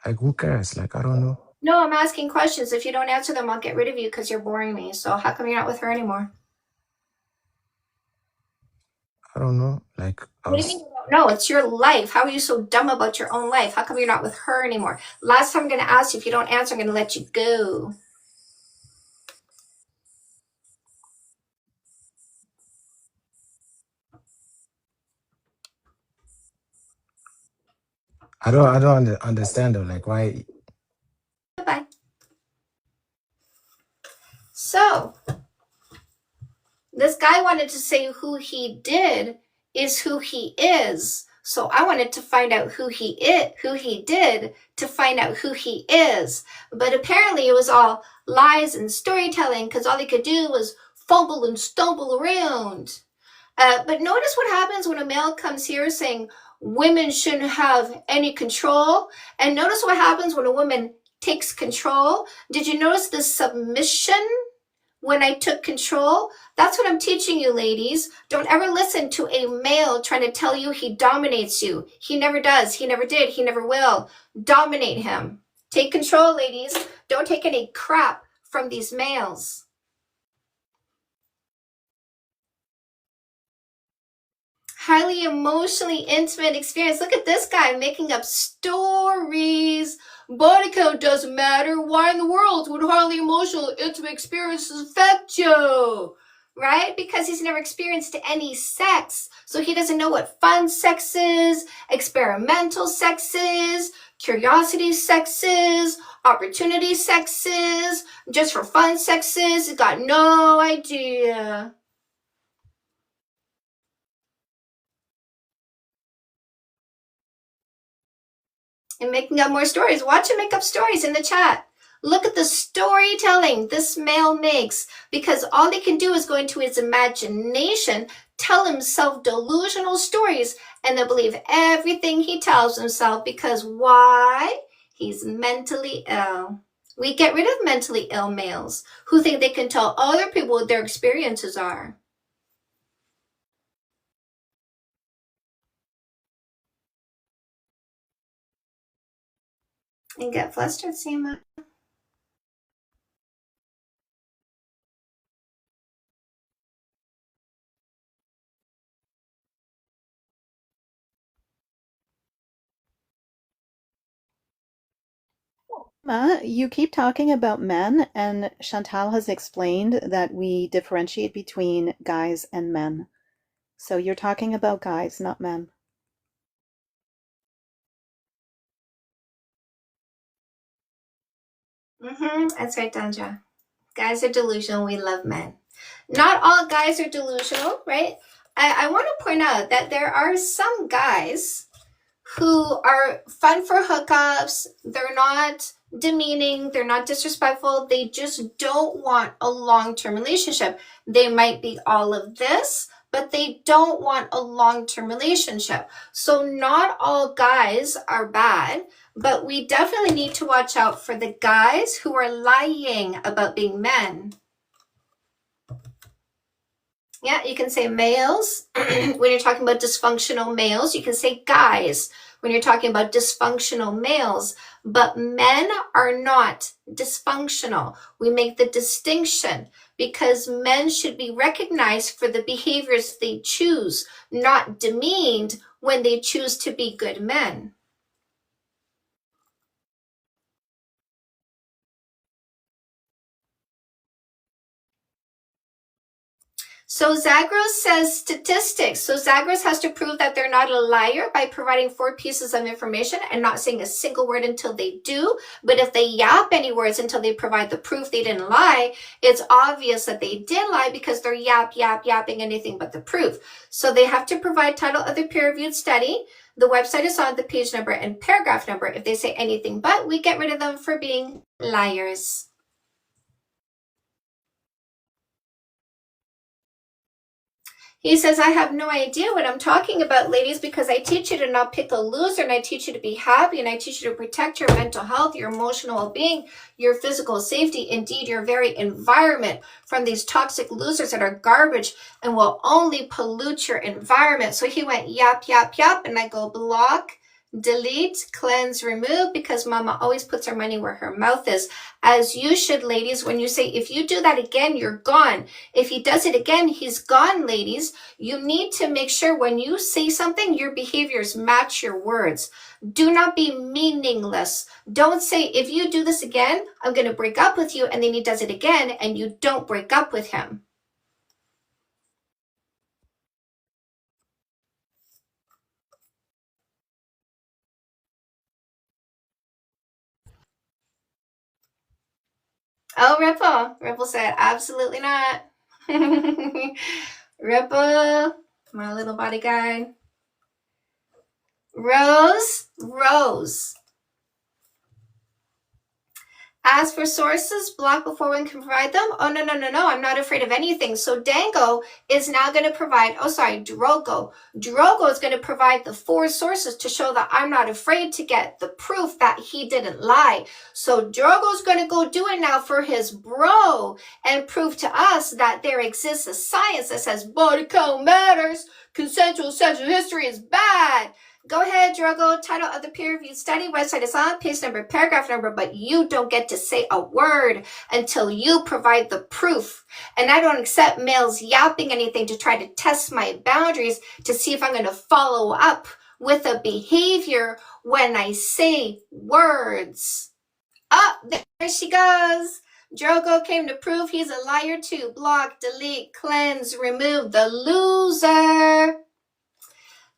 Like, who cares? Like, I don't know.
No, I'm asking questions. If you don't answer them, I'll get rid of you because you're boring me. So how come you're not with her anymore?
I don't know. Like, I
What do you mean
was.
you don't know? It's your life. How are you so dumb about your own life? How come you're not with her anymore? Last time I'm going to ask you. If you don't answer, I'm going to let you go.
I don't understand though. Like, why?
Goodbye. So this guy wanted to say who he did is who he is. So I wanted to find out who he did to find out who he is. But apparently it was all lies and storytelling because all he could do was fumble and stumble around. But notice what happens when a male comes here saying women shouldn't have any control. And notice what happens when a woman takes control. Did you notice the submission when I took control? That's what I'm teaching you, ladies. Don't ever listen to a male trying to tell you he dominates you. He never does. He never did. He never will. Dominate him. Take control, ladies. Don't take any crap from these males. Highly emotionally intimate experience. Look at this guy making up stories. Body count doesn't matter. Why in the world would highly emotional intimate experiences affect you? Right? Because he's never experienced any sex. So he doesn't know what fun sex is, experimental sex is, curiosity sex is, opportunity sex is, just for fun sex is. He's got no idea. And making up more stories. Watch him make up stories in the chat. Look at the storytelling this male makes, because all he can do is go into his imagination, tell himself delusional stories, and they'll believe everything he tells himself. Because why? He's mentally ill. We get rid of mentally ill males who think they can tell other people what their experiences are. And get flustered, Seema.
You keep talking about men, and Chantal has explained that we differentiate between guys and men. So you're talking about guys, not men.
That's right, Danja. Guys are delusional. We love men. Not all guys are delusional, right? I want to point out that there are some guys who are fun for hookups. They're not demeaning. They're not disrespectful. They just don't want a long-term relationship. They might be all of this, but they don't want a long-term relationship. So not all guys are bad, but we definitely need to watch out for the guys who are lying about being men. Yeah, you can say males when you're talking about dysfunctional males. You can say guys when you're talking about dysfunctional males. But men are not dysfunctional. We make the distinction because men should be recognized for the behaviors they choose, not demeaned when they choose to be good men. So Zagros says statistics. So Zagros has to prove that they're not a liar by providing 4 pieces of information and not saying a single word until they do. But if they yap any words until they provide the proof they didn't lie, it's obvious that they did lie because they're yapping anything but the proof. So they have to provide title of the peer-reviewed study. The website is on the page number and paragraph number. If they say anything but, we get rid of them for being liars. He says, I have no idea what I'm talking about, ladies, because I teach you to not pick a loser, and I teach you to be happy, and I teach you to protect your mental health, your emotional well-being, your physical safety, indeed your very environment from these toxic losers that are garbage and will only pollute your environment. So he went, yap, yap, yap, and I go, block, delete, cleanse, remove, because mama always puts her money where her mouth is. As you should, ladies, when you say, if you do that again, you're gone. If he does it again, he's gone, ladies. You need to make sure when you say something, your behaviors match your words. Do not be meaningless. Don't say, if you do this again, I'm going to break up with you, and then he does it again, and you don't break up with him. Oh, Ripple said, absolutely not. Ripple, my little bodyguard. Rose. As for sources, block before one can provide them. Oh, no. I'm not afraid of anything. So Dango is now going to provide, Drogo. Drogo is going to provide the 4 sources to show that I'm not afraid to get the proof that he didn't lie. So Drogo's going to go do it now for his bro and prove to us that there exists a science that says body count matters. Consensual sexual history is bad. Go ahead, Drogo. Title of the peer-reviewed study. Website is on. Page number, paragraph number. But you don't get to say a word until you provide the proof. And I don't accept males yapping anything to try to test my boundaries to see if I'm going to follow up with a behavior when I say words. There she goes. Drogo came to prove he's a liar too. Block, delete, cleanse, remove the loser.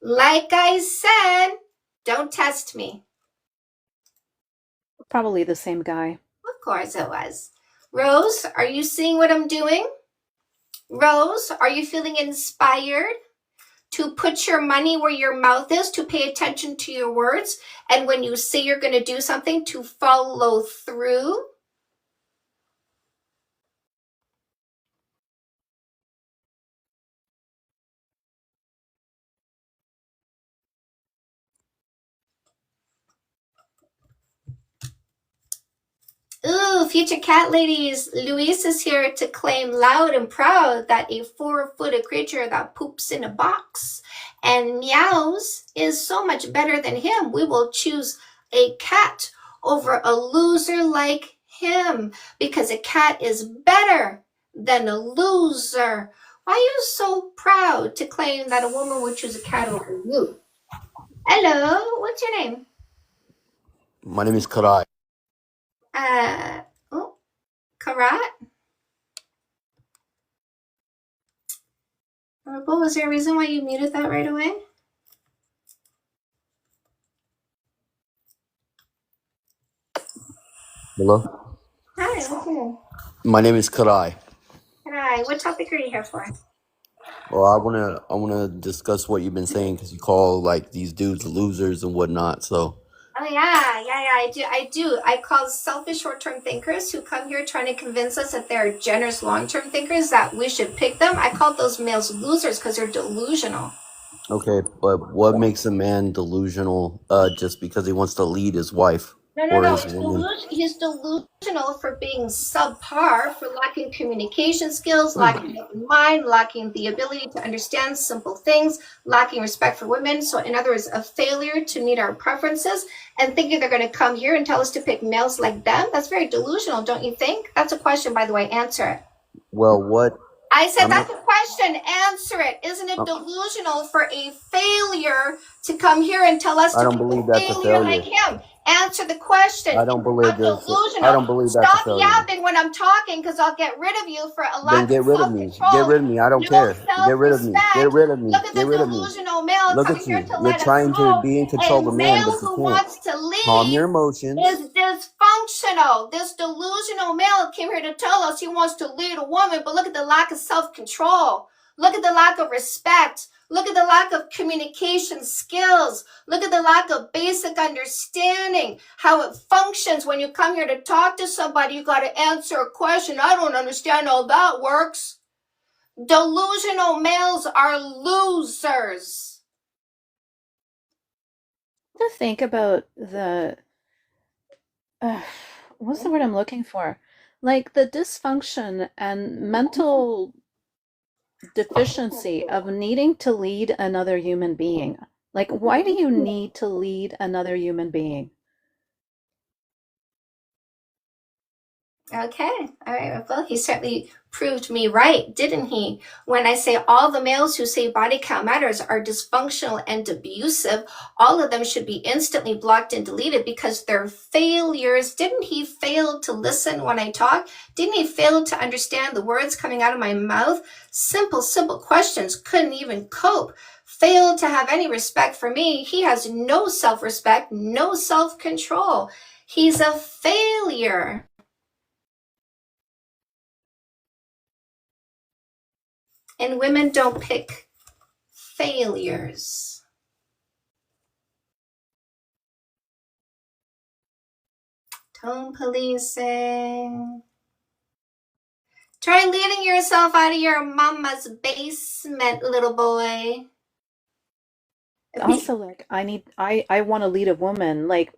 Like I said, don't test me.
Probably the same guy.
Of course it was. Rose, are you seeing what I'm doing? Rose, are you feeling inspired to put your money where your mouth is, to pay attention to your words, and when you say you're going to do something, to follow through? Ooh, future cat ladies, Luis is here to claim loud and proud that a 4-footed creature that poops in a box and meows is so much better than him. We will choose a cat over a loser like him because a cat is better than a loser. Why are you so proud to claim that a woman would choose a cat over you? Hello, what's your name?
My name is Karai.
Karat? Ripple, was there a reason why you muted that right away?
Hello?
Hi, what's your name?
My name is Karai.
Hi, what topic are you here for?
Well, I wanna discuss what you've been saying because you call like these dudes losers and whatnot. So.
Oh yeah, I do. I call selfish short-term thinkers who come here trying to convince us that they're generous long-term thinkers that we should pick them. I call those males losers because they're delusional.
Okay, but what makes a man delusional just because he wants to lead his wife
No.
his woman?
He's delusional for being subpar, for lacking communication skills, lacking mind, lacking the ability to understand simple things, lacking respect for women. So in other words, a failure to meet our preferences and thinking they're going to come here and tell us to pick males like them. That's very delusional, don't you think? That's a question, by the way. Answer it.
Well, what?
I said that's a question. Answer it. Isn't it delusional for a failure to come here and tell us to
believe
be a
that's a
failure
failure.
like him? Answer the question.
I don't believe
Delusional.
that's a
Stop
failure.
yapping when I'm talking because I'll get rid of you for a
Then
lack
get
of
rid of me.
self-control.
Get rid of me. I don't care. Get rid of me. Get rid of me.
Look at the
Get rid of me.
delusional male
Look
coming
at
here
you.
to
You're
let us
trying to
know.
be in control of
A
a man,
male
but you
who
can't.
wants to
Calm your
lead
emotions.
is dysfunctional. This delusional male came here to tell us he wants to lead a woman, but look at the lack of self-control. Look at the lack of respect. Look at the lack of communication skills. Look at the lack of basic understanding, how it functions when you come here to talk to somebody. You got to answer a question. I don't understand how that works. Delusional males are losers.
To think about the what's the word I'm looking for? Like the dysfunction and mental deficiency of needing to lead another human being. Like, why do you need to lead another human being?
Okay, all right, well, he certainly proved me right, didn't he? When I say all the males who say body count matters are dysfunctional and abusive, all of them should be instantly blocked and deleted because they're failures. Didn't he fail to listen when I talk? Didn't he fail to understand the words coming out of my mouth? Simple questions, couldn't even cope. Failed to have any respect for me. He has no self-respect, no self-control. He's a failure. And women don't pick failures. Tone policing. Try leading yourself out of your mama's basement, little boy.
Also, like, I want to lead a woman. Like,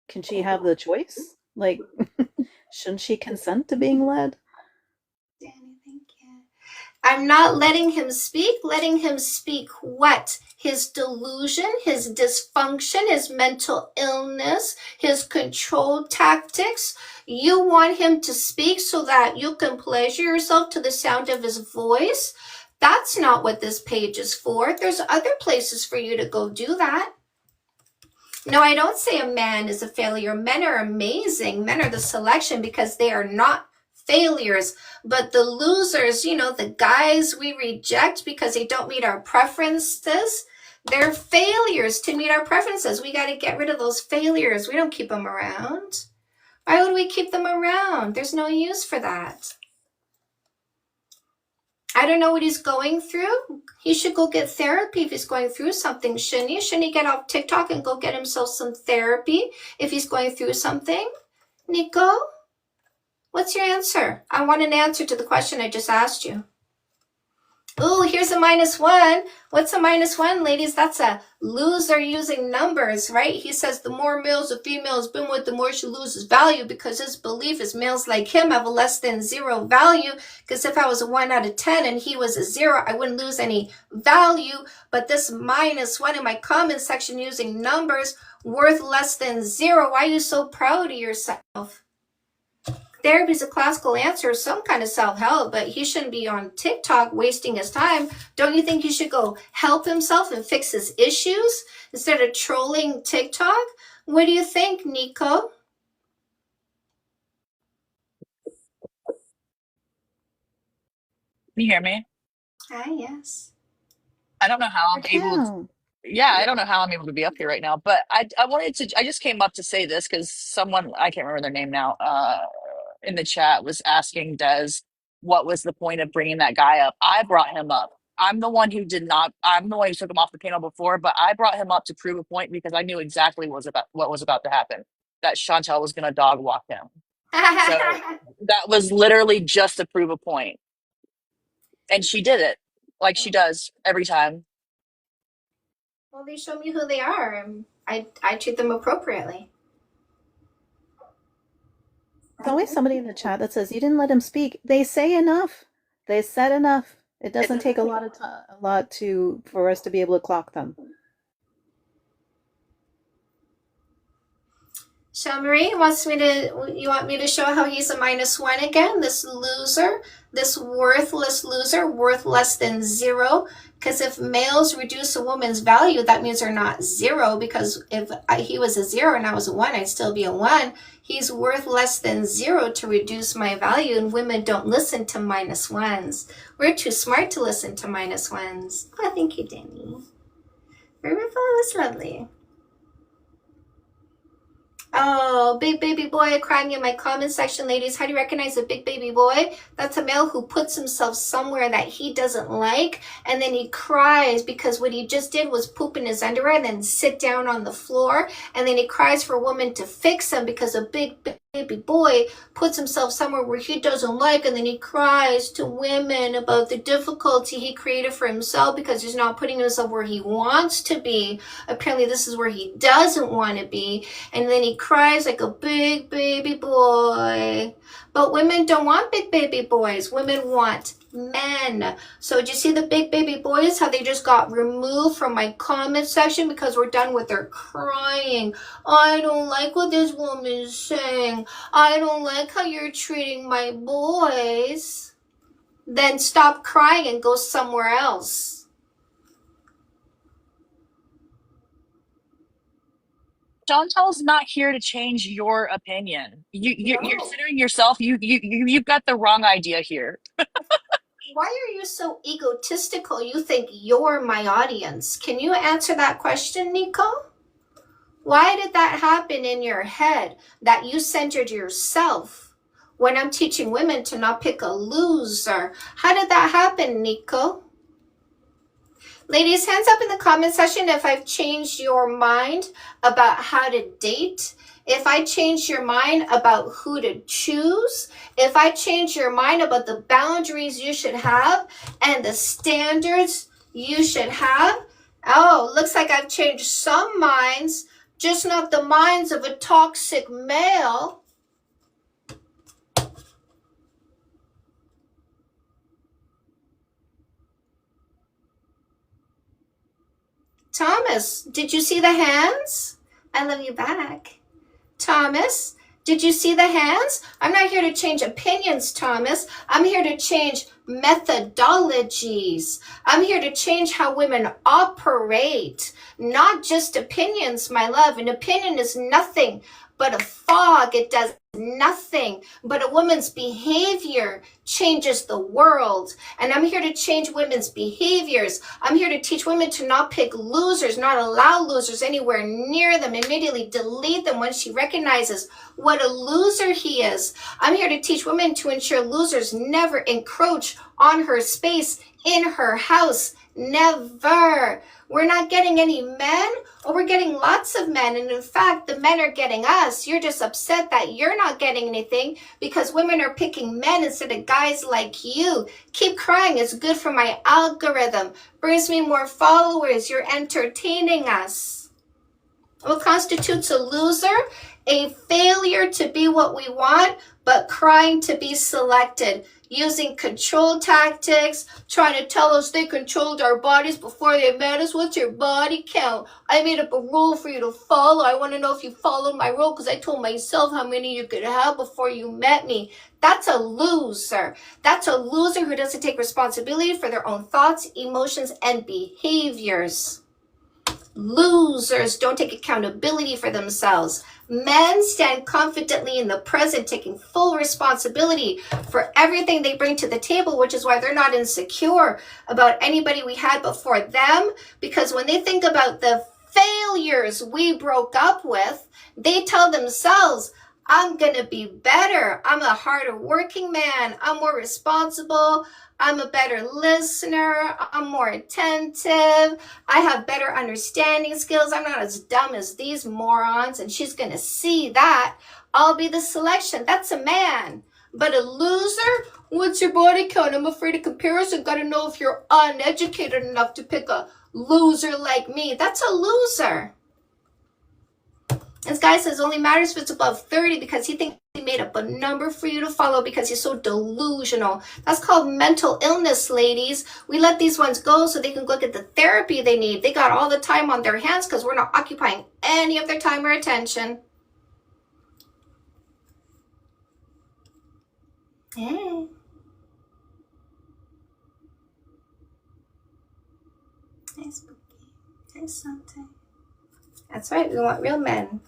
can she have the choice? Like, shouldn't she consent to being led?
Danny, thank you. I'm not letting him speak. Letting him speak what? His delusion, his dysfunction, his mental illness, his control tactics. You want him to speak so that you can pleasure yourself to the sound of his voice. That's not what this page is for. There's other places for you to go do that. No, I don't say a man is a failure. Men are amazing. Men are the selection because they are not failures. But the losers, the guys we reject because they don't meet our preferences, they're failures to meet our preferences. We got to get rid of those failures. We don't keep them around. Why would we keep them around? There's no use for that. I don't know what he's going through. He should go get therapy if he's going through something, shouldn't he? Shouldn't he get off TikTok and go get himself some therapy if he's going through something? Nico, what's your answer? I want an answer to the question I just asked you. Ooh, here's a -1. What's a -1, ladies? That's a loser using numbers, right? He says the more males a female has been with, the more she loses value because his belief is males like him have a less than 0 value. Because if I was a 1 out of 10 and he was a 0, I wouldn't lose any value. But this -1 in my comment section using numbers worth less than 0. Why are you so proud of yourself? Therapy is a classical answer, some kind of self-help, but he shouldn't be on TikTok wasting his time. Don't you think he should go help himself and fix his issues instead of trolling TikTok? What do you think, Nico?
Can you hear me?
Hi, yes.
I don't know how
I
I'm able to,
can.
yeah, I don't know how I'm able to be up here right now, but I just came up to say this because someone, I can't remember their name now, in the chat was asking Des what was the point of bringing that guy up. I brought him up. I'm the one who took him off the panel before, but I brought him up to prove a point because I knew exactly what was about to happen, that Chantel was going to dog walk him. So that was literally just to prove a point. And she did it like she does every time.
Well, they show me who they are, and I treat them appropriately.
There's always somebody in the chat that says, you didn't let him speak. They say enough. They said enough. It doesn't take a lot of time, for us to be able to clock them.
Marie you want me to show how he's a -1 again? This loser, this worthless loser, worth less than 0. Because if males reduce a woman's value, that means they're not 0. Because if he was a 0 and I was a 1, I'd still be a 1. He's worth less than 0 to reduce my value, and women don't listen to -1s. We're too smart to listen to -1s. Oh, thank you, Danny. Very was lovely. Oh, big baby boy crying in my comment section, ladies. How do you recognize a big baby boy? That's a male who puts himself somewhere that he doesn't like, and then he cries because what he just did was poop in his underwear and then sit down on the floor, and then he cries for a woman to fix him because a big baby boy puts himself somewhere where he doesn't like, and then he cries to women about the difficulty he created for himself because he's not putting himself where he wants to be. Apparently this is where he doesn't want to be, and then he cries like a big baby boy. But women don't want big baby boys. Women want men. So did you see the big baby boys, how they just got removed from my comment section because we're done with their crying? I don't like what this woman's saying. I don't like how you're treating my boys. Then stop crying and go somewhere else.
Chantal's not here to change your opinion. You're
No.
considering yourself. You've got the wrong idea here.
Why are you so egotistical? You think you're my audience. Can you answer that question, Nico? Why did that happen in your head that you centered yourself when I'm teaching women to not pick a loser? How did that happen, Nico? Ladies, hands up in the comment section if I've changed your mind about how to date. If I changed your mind about who to choose, if I changed your mind about the boundaries you should have and the standards you should have. Oh, looks like I've changed some minds, just not the minds of a toxic male. Thomas, did you see the hands? I love you back. Thomas, did you see the hands? I'm not here to change opinions, Thomas. I'm here to change methodologies. I'm here to change how women operate, not just opinions, my love. An opinion is nothing but a fog. It does nothing, but a woman's behavior changes the world. And I'm here to change women's behaviors. I'm here to teach women to not pick losers, not allow losers anywhere near them, immediately delete them when she recognizes what a loser he is. I'm here to teach women to ensure losers never encroach on her space in her house. Never. We're not getting any men, or we're getting lots of men. And in fact, the men are getting us. You're just upset that you're not getting anything because women are picking men instead of guys like you. Keep crying. It's good for my algorithm. Brings me more followers. You're entertaining us. What constitutes a loser? A failure to be what we want, but crying to be selected. Using control tactics, trying to tell us they controlled our bodies before they met us. What's your body count? I made up a rule for you to follow. I want to know if you followed my rule because I told myself how many you could have before you met me. That's a loser. That's a loser who doesn't take responsibility for their own thoughts, emotions, and behaviors. Losers don't take accountability for themselves. Men stand confidently in the present, taking full responsibility for everything they bring to the table, which is why they're not insecure about anybody we had before them, because when they think about the failures we broke up with, they tell themselves, I'm going to be better. I'm a harder working man. I'm more responsible. I'm a better listener. I'm more attentive. I have better understanding skills. I'm not as dumb as these morons. And she's going to see that. I'll be the selection. That's a man. But a loser? What's your body count? I'm afraid of comparison. Got to know if you're uneducated enough to pick a loser like me. That's a loser. This guy says only matters if it's above 30 because he thinks he made up a number for you to follow because he's so delusional. That's called mental illness, ladies. We let these ones go so they can go get the therapy they need. They got all the time on their hands because we're not occupying any of their time or attention. Hey. Hey, Spooky. Hey, Sante. That's right. We want real men.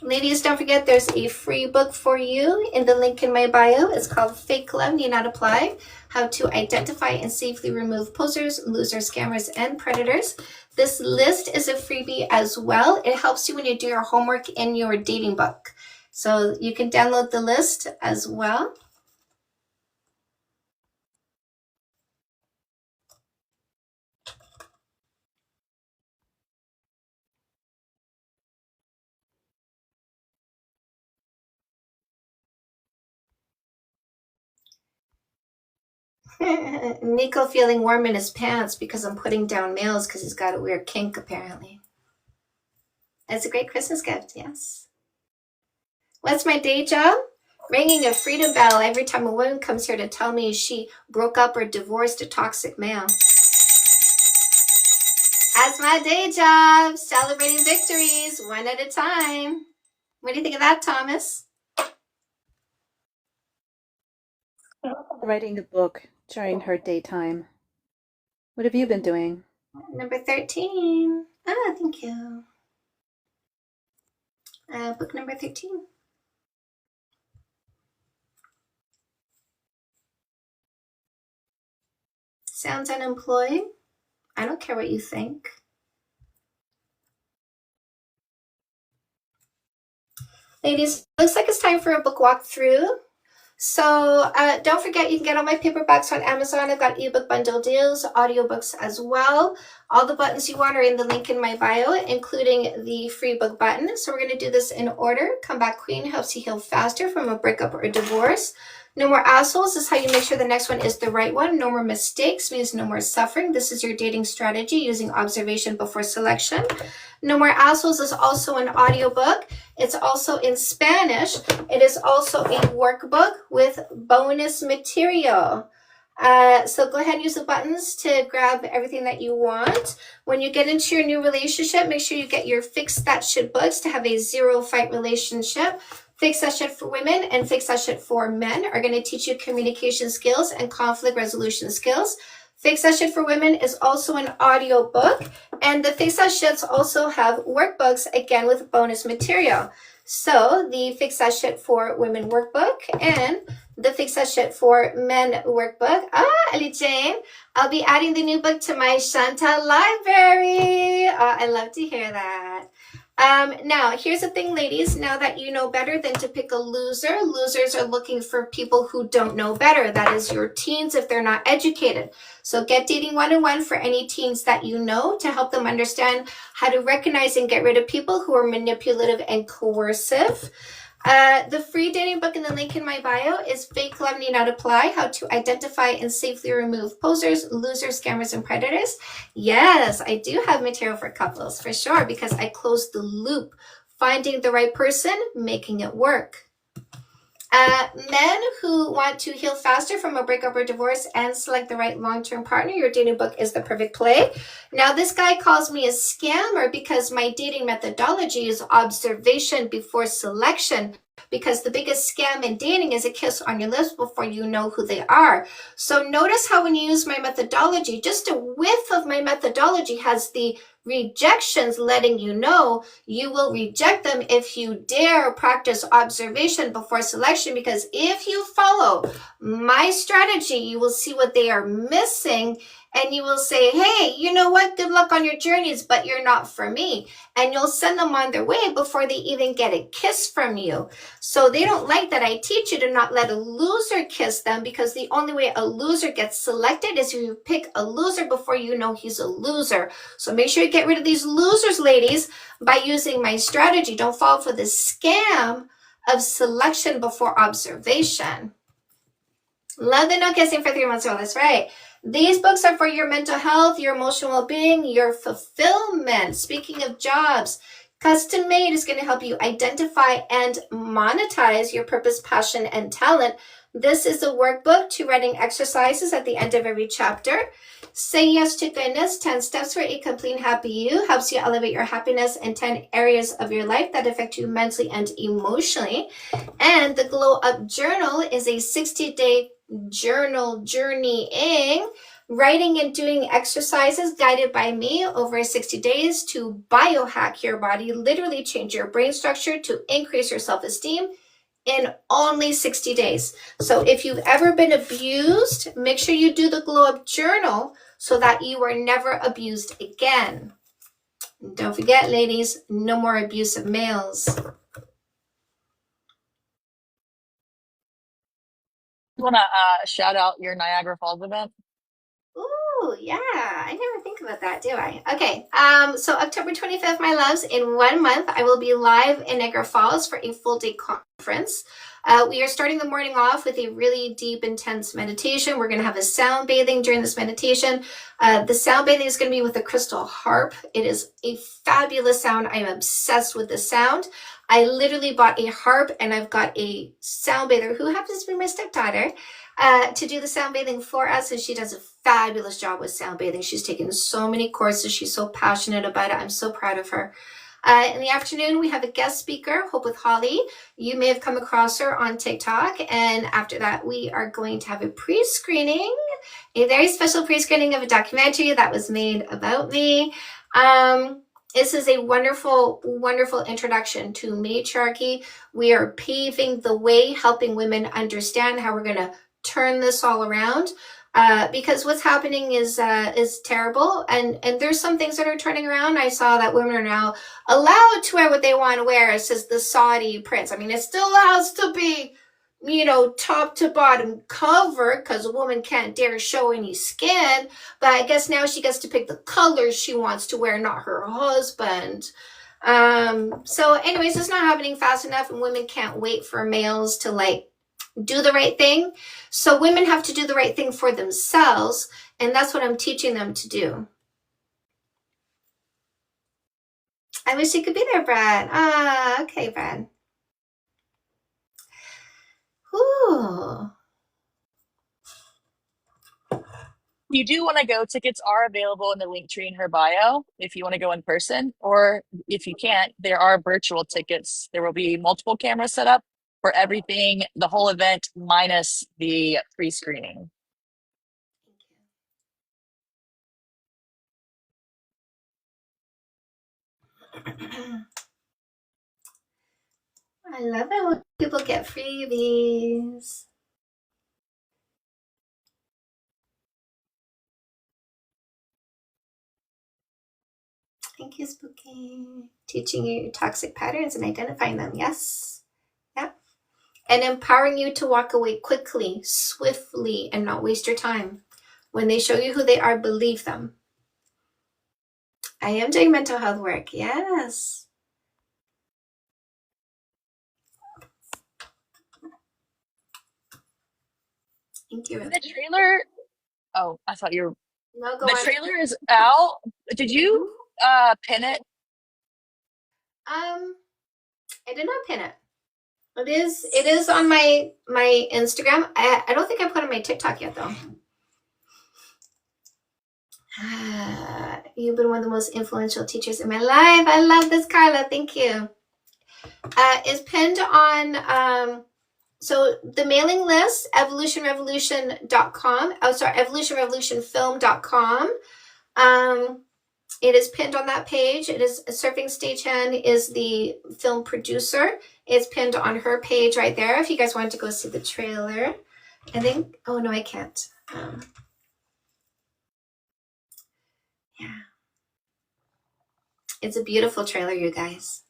Ladies, don't forget there's a free book for you in the link in my bio. It's called Fake Love Need Not Apply: How to Identify and Safely Remove Posers, Losers, Scammers, and Predators. This list is a freebie as well. It helps you when you do your homework in your dating book. So you can download the list as well. Nico feeling warm in his pants because I'm putting down males because he's got a weird kink apparently. It's a great Christmas gift, yes. What's my day job? Ringing a freedom bell every time a woman comes here to tell me she broke up or divorced a toxic male. That's my day job. Celebrating victories one at a time. What do you think of that, Thomas?
Writing a book during her daytime. What have you been doing?
Number 13. Ah, thank you. Book number 13. Sounds unemployed. I don't care what you think. Ladies, looks like it's time for a book walkthrough. So don't forget, you can get all my paperbacks on Amazon. I've got ebook bundle deals, audiobooks as well. All the buttons you want are in the link in my bio, including the free book button. So we're going to do this in order. Comeback Queen helps you heal faster from a breakup or a divorce. No More Assholes is how you make sure the next one is the right one. No More Mistakes means no more suffering. This is your dating strategy using observation before selection. No More Assholes is also an audiobook. It's also in Spanish. It is also a workbook with bonus material. So go ahead and use the buttons to grab everything that you want. When you get into your new relationship, make sure you get your Fix That Shit books to have a zero fight relationship. Fix That Shit for women and Fix That Shit for men are going to teach you communication skills and conflict resolution skills. Fix That Shit for Women is also an audio book, and the Fix That Shits also have workbooks, again, with bonus material. So the Fix That Shit for Women workbook and the Fix That Shit for Men workbook. Ellie Jane, I'll be adding the new book to my Shanta library. I love to hear that. Now, here's the thing, ladies. Now that you know better than to pick a loser, losers are looking for people who don't know better. That is your teens if they're not educated. So get Dating 101 for any teens that you know to help them understand how to recognize and get rid of people who are manipulative and coercive. The free dating book in the link in my bio is Fake Love Need Not Apply, How to Identify and Safely Remove Posers, Losers, Scammers, and Predators. Yes, I do have material for couples, for sure, because I closed the loop. Finding the right person, making it work. Men who want to heal faster from a breakup or divorce and select the right long-term partner, your dating book is the perfect play. Now, this guy calls me a scammer because my dating methodology is observation before selection, because the biggest scam in dating is a kiss on your lips before you know who they are. So notice how when you use my methodology, just a whiff of my methodology has the rejections, letting you know you will reject them if you dare practice observation before selection, because if you follow my strategy, you will see what they are missing and you will say, hey, you know what? Good luck on your journeys, but you're not for me. And you'll send them on their way before they even get a kiss from you. So they don't like that I teach you to not let a loser kiss them, because the only way a loser gets selected is if you pick a loser before you know he's a loser. So make sure you get rid of these losers, ladies, by using my strategy. Don't fall for the scam of selection before observation. Love the no kissing for 3 months old. That's right. These books are for your mental health, your emotional well-being, your fulfillment. Speaking of jobs, Custom Made is going to help you identify and monetize your purpose, passion, and talent. This is a workbook to writing exercises at the end of every chapter. Say Yes to Goodness, 10 Steps for a Complete Happy You, helps you elevate your happiness in 10 areas of your life that affect you mentally and emotionally. And the Glow Up Journal is a 60-day journal journeying, writing and doing exercises guided by me over 60 days to biohack your body, literally change your brain structure to increase your self-esteem in only 60 days. So if you've ever been abused, make sure you do the Glow Up Journal so that you are never abused again. Don't forget, ladies, no more abusive males.
You want to shout out your Niagara Falls event?
Ooh, yeah. I never think about that, do I? Okay. So October 25th, my loves, in 1 month, I will be live in Niagara Falls for a full day conference. We are starting the morning off with a really deep, intense meditation. We're going to have a sound bathing during this meditation. The sound bathing is going to be with a crystal harp. It is a fabulous sound. I am obsessed with the sound. I literally bought a harp, and I've got a sound bather who happens to be my stepdaughter to do the sound bathing for us, and she does a fabulous job with sound bathing. She's taken so many courses. She's so passionate about it. I'm so proud of her. In the afternoon, we have a guest speaker, Hope with Holly. You may have come across her on TikTok. And after that, we are going to have a pre-screening, a very special pre-screening of a documentary that was made about me. This is a wonderful, wonderful introduction to matriarchy. We are paving the way, helping women understand how we're going to turn this all around. Because what's happening is terrible, and there's some things that are turning around. I saw that women are now allowed to wear what they want to wear. It says the Saudi prince. I mean, it still has to be, top to bottom covered, because a woman can't dare show any skin. But I guess now she gets to pick the colors she wants to wear, not her husband. So anyways, it's not happening fast enough, and women can't wait for males to do the right thing. So women have to do the right thing for themselves, and that's what I'm teaching them to do. I wish you could be there, Brad. Okay, Brad. Ooh.
You do want to go. Tickets are available in the link tree in her bio if you want to go in person, or if you can't, there are virtual tickets. There will be multiple cameras set up for everything, the whole event minus the pre-screening.
I love it when people get freebies. Thank you, Spooky. Teaching you toxic patterns and identifying them. Yes. Yep. And empowering you to walk away quickly, swiftly, and not waste your time. When they show you who they are, believe them. I am doing mental health work. Yes. Thank you.
The trailer. Oh, I thought you were.
No, go
The
on.
trailer is out. Did you pin it?
I did not pin it. It is on my Instagram. I don't think I put it on my TikTok yet though. You've been one of the most influential teachers in my life. I love this, Carla. Thank you. It's pinned on so the mailing list, evolutionrevolution.com. Oh, sorry, evolutionrevolutionfilm.com. It is pinned on that page. It is Surfing Stagehand is the film producer. It's pinned on her page right there. If you guys want to go see the trailer, I think. Oh no, I can't. Yeah, it's a beautiful trailer, you guys.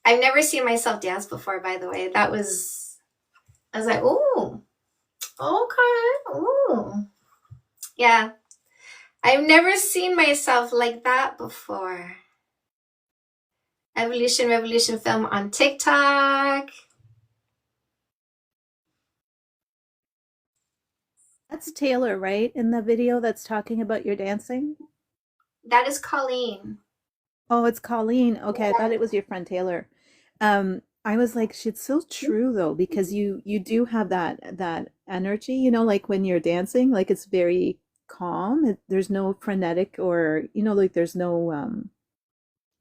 I've never seen myself dance before, by the way. I was like, ooh, okay, ooh, yeah. I've never seen myself like that before. Evolution Revolution Film on TikTok.
That's Taylor, right? In the video that's talking about your dancing?
That is Colleen.
Oh, it's Colleen. Okay, I thought it was your friend Taylor. I was like, it's so true though, because you do have that energy, like when you're dancing, like it's very calm. There's no frenetic or, like there's no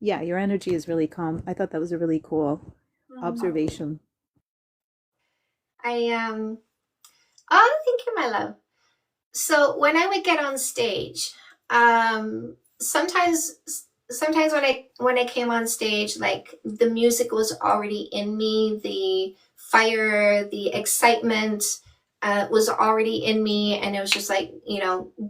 yeah, your energy is really calm. I thought that was a really cool observation.
Oh, thank you, my love. So when I would get on stage, sometimes when I came on stage, like the music was already in me, the fire, the excitement was already in me, and it was just like,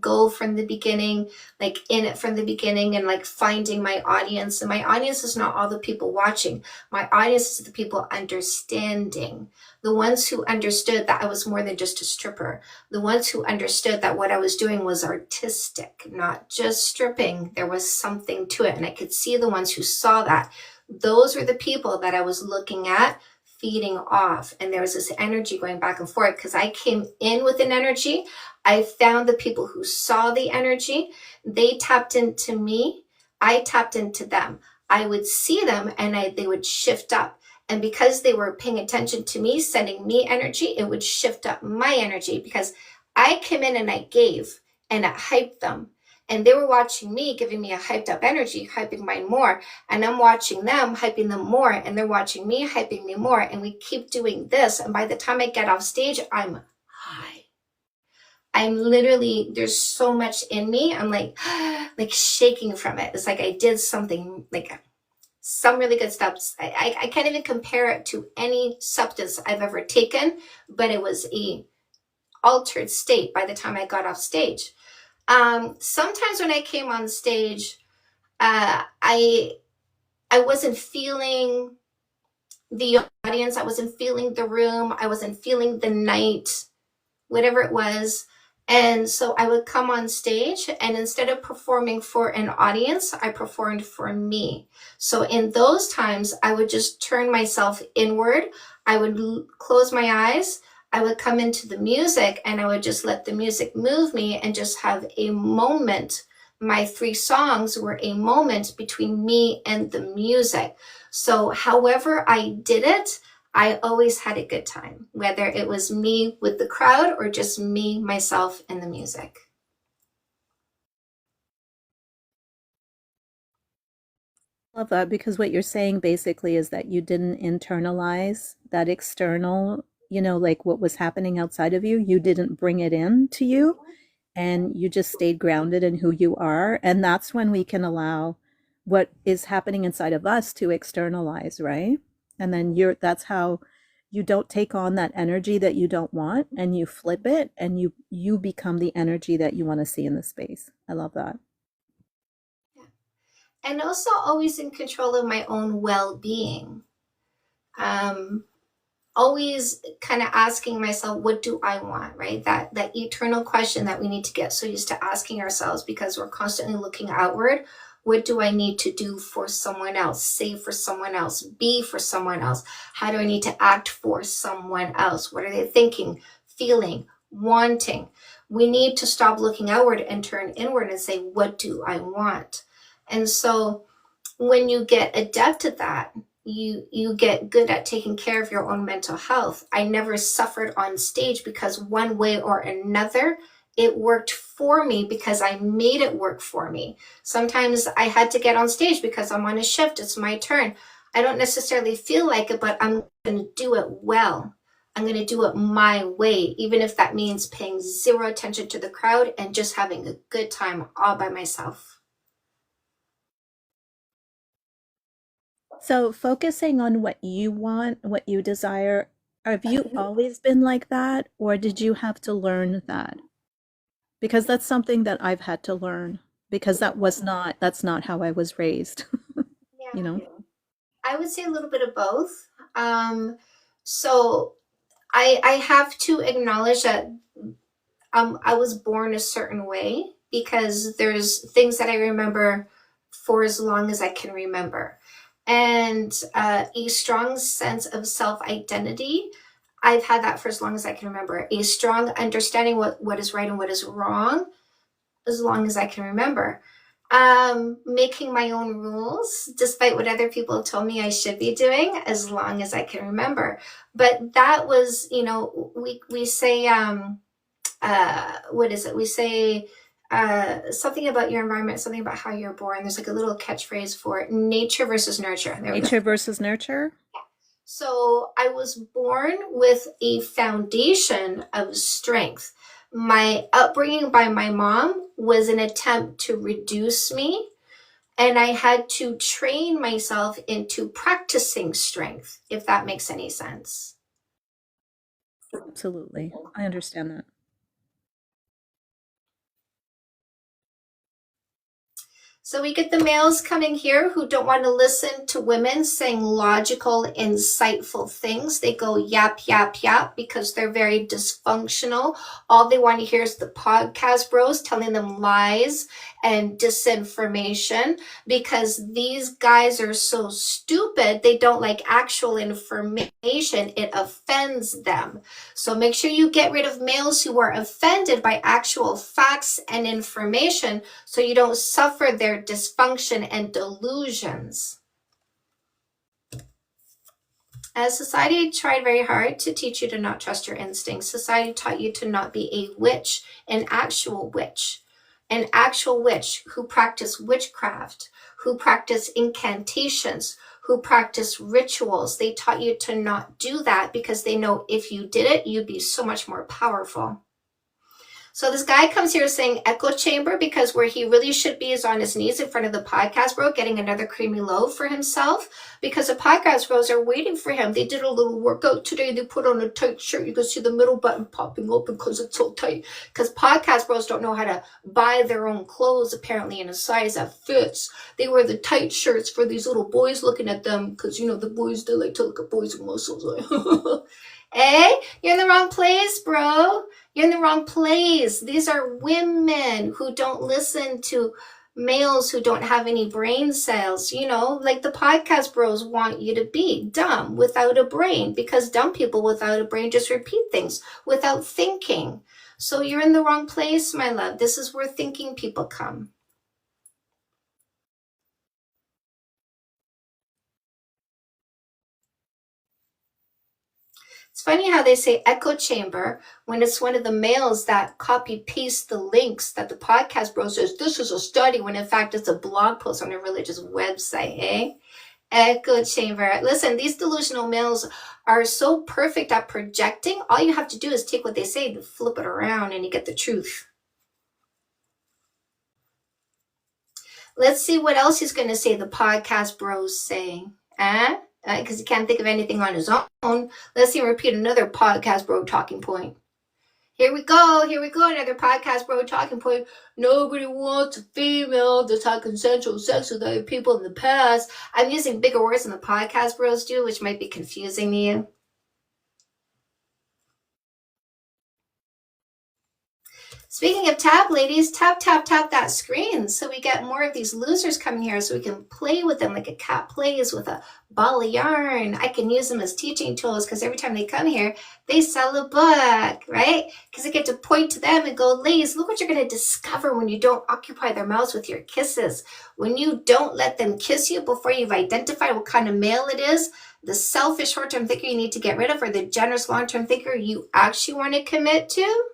go from the beginning, like in it from the beginning, and like finding my audience. And my audience is not all the people watching. My audience is the people understanding. The ones who understood that I was more than just a stripper. The ones who understood that what I was doing was artistic, not just stripping. There was something to it. And I could see the ones who saw that. Those were the people that I was looking at, feeding off, and there was this energy going back and forth because I came in with an energy. I found the people who saw the energy, they tapped into me, I tapped into them. I would see them and they would shift up. And because they were paying attention to me, sending me energy, it would shift up my energy because I came in and I gave and I hyped them. And they were watching me, giving me a hyped up energy, hyping mine more. And I'm watching them, hyping them more. And they're watching me, hyping me more. And we keep doing this. And by the time I get off stage, I'm high. I'm literally, there's so much in me. I'm like shaking from it. It's like I did something, like some really good stuff. I can't even compare it to any substance I've ever taken, but it was a altered state by the time I got off stage. Sometimes when I came on stage, I wasn't feeling the audience. I wasn't feeling the room. I wasn't feeling the night, whatever it was. And so I would come on stage, and instead of performing for an audience, I performed for me. So in those times, I would just turn myself inward. I would close my eyes. I would come into the music, and I would just let the music move me and just have a moment. My 3 songs were a moment between me and the music. So however I did it, I always had a good time, whether it was me with the crowd or just me, myself, and the music.
Love that, because what you're saying basically is that you didn't internalize that external, like what was happening outside of you. You didn't bring it in to you, and you just stayed grounded in who you are. And that's when we can allow what is happening inside of us to externalize, right? And then that's how you don't take on that energy that you don't want, and you flip it, and you become the energy that you want to see in the space. I love that.
And also always in control of my own well-being. Always kind of asking myself, what do I want, right? That eternal question that we need to get so used to asking ourselves, because we're constantly looking outward. What do I need to do for someone else, say for someone else, be for someone else? How do I need to act for someone else? What are they thinking, feeling, wanting? We need to stop looking outward and turn inward and say, what do I want? And so when you get adept at that, you get good at taking care of your own mental health. I never suffered on stage because one way or another, it worked for me because I made it work for me. Sometimes I had to get on stage because I'm on a shift. It's my turn. I don't necessarily feel like it, but I'm going to do it well. I'm going to do it my way, even if that means paying zero attention to the crowd and just having a good time all by myself.
So focusing on what you want, what you desire, have you always been like that, or did you have to learn that? Because that's something that I've had to learn, because that's not how I was raised.
Yeah. I would say a little bit of both. So I have to acknowledge that I was born a certain way, because there's things that I remember for as long as I can remember. And a strong sense of self-identity, I've had that for as long as I can remember. A strong understanding what is right and what is wrong, as long as I can remember. Making my own rules, despite what other people have told me I should be doing, as long as I can remember. But that was, we say, what is it? We say something about your environment, something about how you're born. There's like a little catchphrase for it: nature versus nurture.
Nature versus nurture?
So I was born with a foundation of strength. My upbringing by my mom was an attempt to reduce me, and I had to train myself into practicing strength, if that makes any sense.
Absolutely. I understand that.
So we get the males coming here who don't want to listen to women saying logical, insightful things. They go yap, yap, yap because they're very dysfunctional. All they want to hear is the podcast bros telling them lies and disinformation because these guys are so stupid. They don't like actual information. It offends them. So make sure you get rid of males who are offended by actual facts and information so you don't suffer their dysfunction and delusions. As society tried very hard to teach you to not trust your instincts, society taught you to not be a witch, an actual witch who practice witchcraft, who practice incantations, who practice rituals. They taught you to not do that because they know if you did it, you'd be so much more powerful. So this guy comes here saying echo chamber because where he really should be is on his knees in front of the podcast bro getting another creamy loaf for himself because the podcast bros are waiting for him. They did a little workout today. They put on a tight shirt. You can see the middle button popping open because it's so tight because podcast bros don't know how to buy their own clothes apparently in a size that fits. They wear the tight shirts for these little boys looking at them because, you know, the boys, they like to look at boys with muscles. Hey, you're in the wrong place, bro. You're in the wrong place. These are women who don't listen to males who don't have any brain cells, you know, like the podcast bros want you to be dumb without a brain because dumb people without a brain just repeat things without thinking. So you're in the wrong place, my love. This is where thinking people come. It's funny how they say echo chamber when it's one of the males that copy paste the links that the podcast bro says, this is a study, when in fact it's a blog post on a religious website, eh? Echo chamber. Listen, these delusional males are so perfect at projecting. All you have to do is take what they say and flip it around and you get the truth. Let's see what else he's going to say the podcast bro's saying. Because he can't think of anything on his own. Let's see him repeat another podcast bro talking point. Here we go, another podcast bro talking point. Nobody wants a female that's had consensual sex with other people in the past. I'm using bigger words than the podcast bros do, which might be confusing to you. Speaking of tap, ladies, tap that screen so we get more of these losers coming here so we can play with them like a cat plays with a ball of yarn. I can use them as teaching tools because every time they come here, they sell a book, right? Because I get to point to them and go, ladies, look what you're going to discover when you don't occupy their mouths with your kisses. When you don't let them kiss you before you've identified what kind of male it is, the selfish short-term thinker you need to get rid of or the generous long-term thinker you actually want to commit to.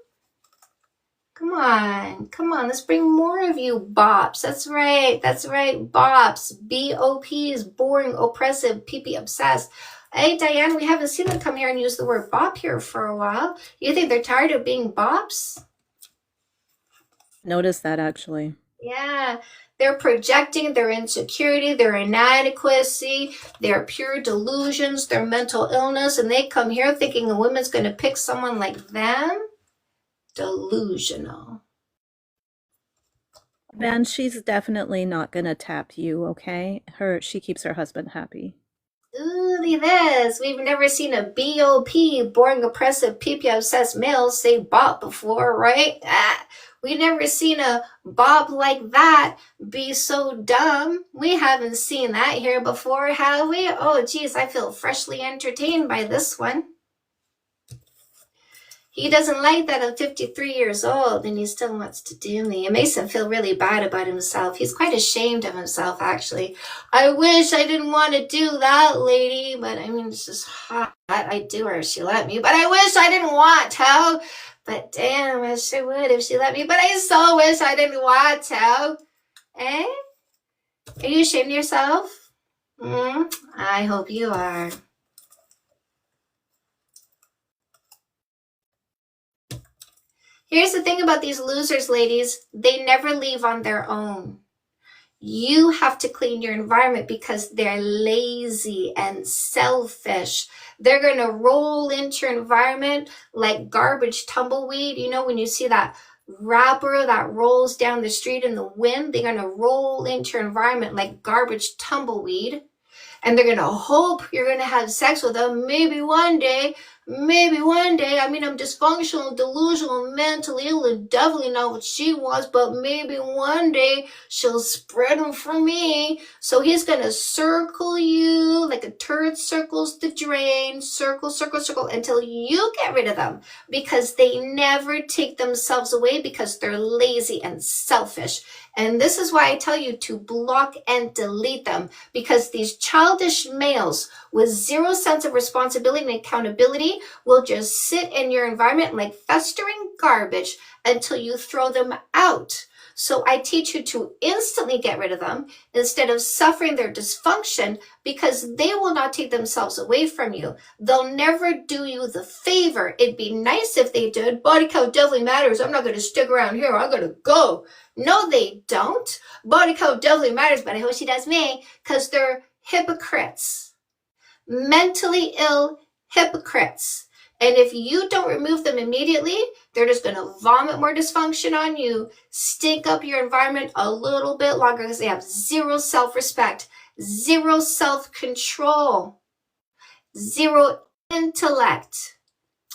Come on, let's bring more of you bops. That's right, bops. B-O-Ps, boring, oppressive, pee-pee obsessed. Hey, Diane, we haven't seen them come here and use the word bop here for a while. You think they're tired of being bops?
Notice that, actually.
Yeah, they're projecting their insecurity, their inadequacy, their pure delusions, their mental illness, and they come here thinking a woman's going to pick someone like them. Delusional.
Van, she's definitely not gonna tap you, okay? She keeps her husband happy.
Ooh, look at this. We've never seen a BOP, boring, oppressive, pee-pee obsessed male say bop before, right? We've never seen a bob like that be so dumb. We haven't seen that here before, have we? Oh, geez, I feel freshly entertained by this one. He doesn't like that I'm 53 years old and he still wants to do me. It makes him feel really bad about himself. He's quite ashamed of himself, actually. I wish I didn't want to do that, lady, but I mean, it's just hot. I'd do her if she let me, but I wish I didn't want to. But damn, I sure would if she let me, but I so wish I didn't want to. Eh? Are you ashamed of yourself? I hope you are. Here's the thing about these losers, ladies. They never leave on their own. You have to clean your environment because they're lazy and selfish. They're going to roll into your environment like garbage tumbleweed. You know, when you see that wrapper that rolls down the street in the wind. They're going to roll into your environment like garbage tumbleweed. And they're going to hope you're going to have sex with them. Maybe one day. I mean, I'm dysfunctional, delusional, mentally ill, and definitely not what she wants, but maybe one day she'll spread them for me. So he's going to circle you like a turd circles the drain, circle, circle, circle, until you get rid of them, because they never take themselves away because they're lazy and selfish. And this is why I tell you to block and delete them, because these childish males with zero sense of responsibility and accountability will just sit in your environment like festering garbage until you throw them out. So I teach you to instantly get rid of them instead of suffering their dysfunction, because they will not take themselves away from you. They'll never do you the favor. It'd be nice if they did. Body count definitely matters. I'm not going to stick around here. I'm going to go. No, they don't. Body count definitely matters, but I hope she does me, because they're hypocrites. Mentally ill hypocrites. And if you don't remove them immediately, they're just going to vomit more dysfunction on you, stink up your environment a little bit longer, because they have zero self-respect, zero self-control, zero intellect.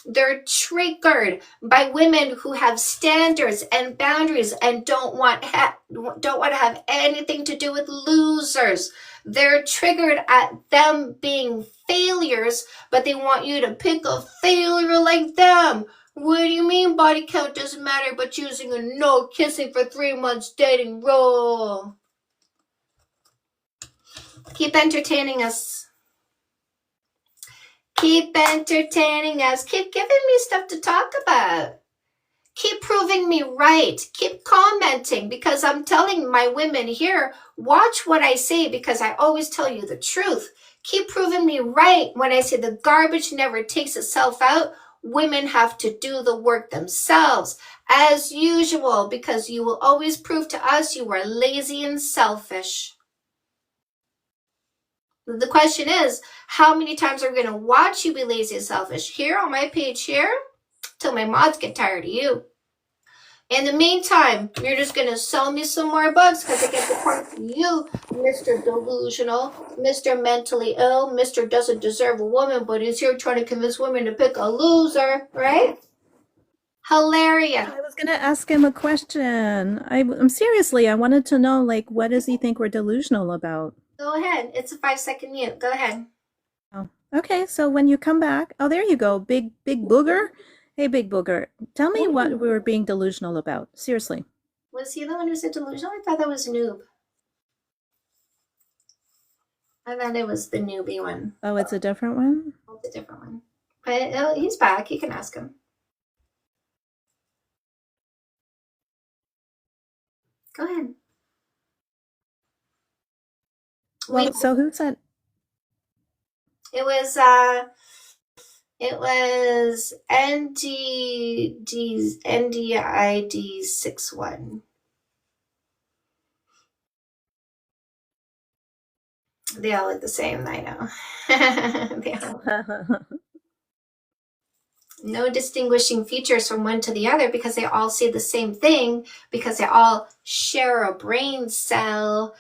They're triggered by women who have standards and boundaries and don't want to have anything to do with losers. They're triggered at them being failures, but they want you to pick a failure like them. What do you mean body count doesn't matter, but using a no kissing for 3 months dating rule? Keep entertaining us. Keep entertaining us. Keep giving me stuff to talk about. Keep proving me right. Keep commenting, because I'm telling my women here, watch what I say, because I always tell you the truth. Keep proving me right when I say the garbage never takes itself out. Women have to do the work themselves, as usual, because you will always prove to us you are lazy and selfish. The question is, how many times are we going to watch you be lazy and selfish? Here on my page here, till my mods get tired of you. In the meantime, you're just going to sell me some more books, because I get the point from you, Mr. Delusional, Mr. Mentally Ill, Mr. Doesn't Deserve a Woman, but he's here trying to convince women to pick a loser, right? Hilarious.
I was going to ask him a question. I'm seriously, I wanted to know, like, what does he think we're delusional about?
Go ahead. It's a 5-second mute. Go ahead.
Oh, okay. So when you come back, oh, there you go. Big booger. Hey, big booger. Tell me what we were being delusional about. Seriously.
Was he the one who said delusional? I thought that was Noob. I thought it was the newbie one.
Oh, it's a different one?
It's a different one. But he's back. You can ask him. Go ahead.
Well, so who said?
It was NDID 61. They all look the same, I know. They all... No distinguishing features from one to the other, because they all say the same thing, because they all share a brain cell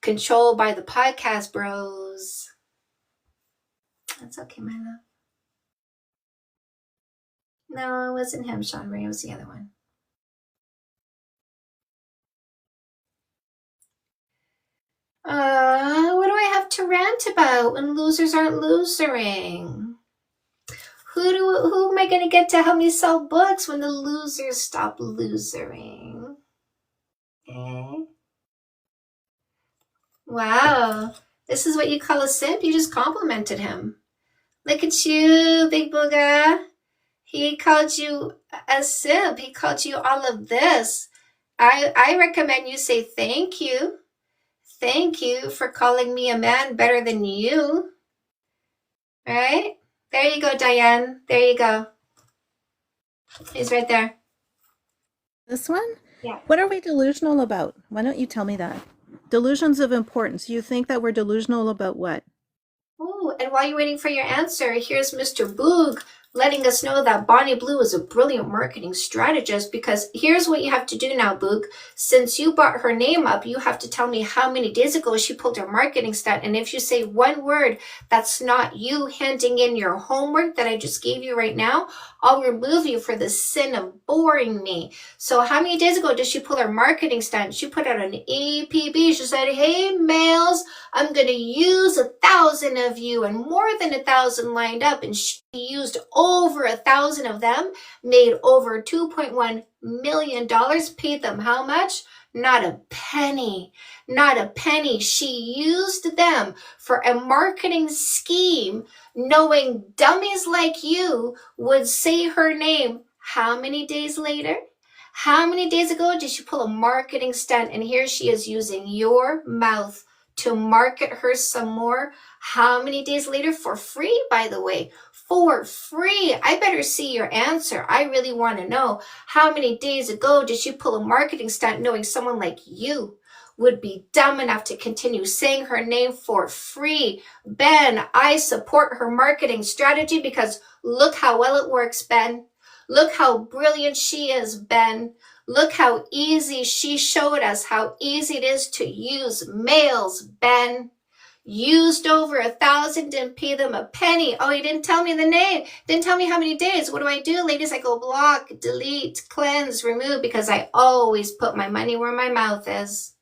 controlled by the podcast bros. That's okay, my love. No, it wasn't him, Sean Marie. It was the other one. What do I have to rant about when losers aren't losering? Who am I going to get to help me sell books when the losers stop losering? Okay. Wow. This is what you call a simp? You just complimented him. Look at you, Big Booga. He called you a simp. He called you all of this. I recommend you say thank you. Thank you for calling me a man better than you. Right? There you go, Diane. There you go. He's right there.
This one?
Yeah.
What are we delusional about? Why don't you tell me that? Delusions of importance. You think that we're delusional about what?
Oh, and while you're waiting for your answer, here's Mr. Boog letting us know that Bonnie Blue is a brilliant marketing strategist, because here's what you have to do now, Boog. Since you brought her name up, you have to tell me how many days ago she pulled her marketing stunt. And if you say one word that's not you handing in your homework that I just gave you right now, I'll remove you for the sin of boring me. So how many days ago did she pull her marketing stunt? She put out an EPB. She said, hey, males, I'm going to use 1,000 of you, and more than 1,000 lined up. And she used over 1,000 of them, made over $2.1 million, paid them how much? Not a penny. Not a penny. She used them for a marketing scheme, knowing dummies like you would say her name how many days later? How many days ago did she pull a marketing stunt? And here she is using your mouth to market her some more. How many days later? For free, by the way. For free. I better see your answer. I really want to know, how many days ago did she pull a marketing stunt knowing someone like you would be dumb enough to continue saying her name for free? Ben, I support her marketing strategy, because look how well it works, Ben. Look how brilliant she is, Ben. Look how easy she showed us how easy it is to use males, Ben. Used over 1,000, didn't pay them a penny. Oh, he didn't tell me the name. Didn't tell me how many days. What do, ladies? I go block, delete, cleanse, remove, because I always put my money where my mouth is.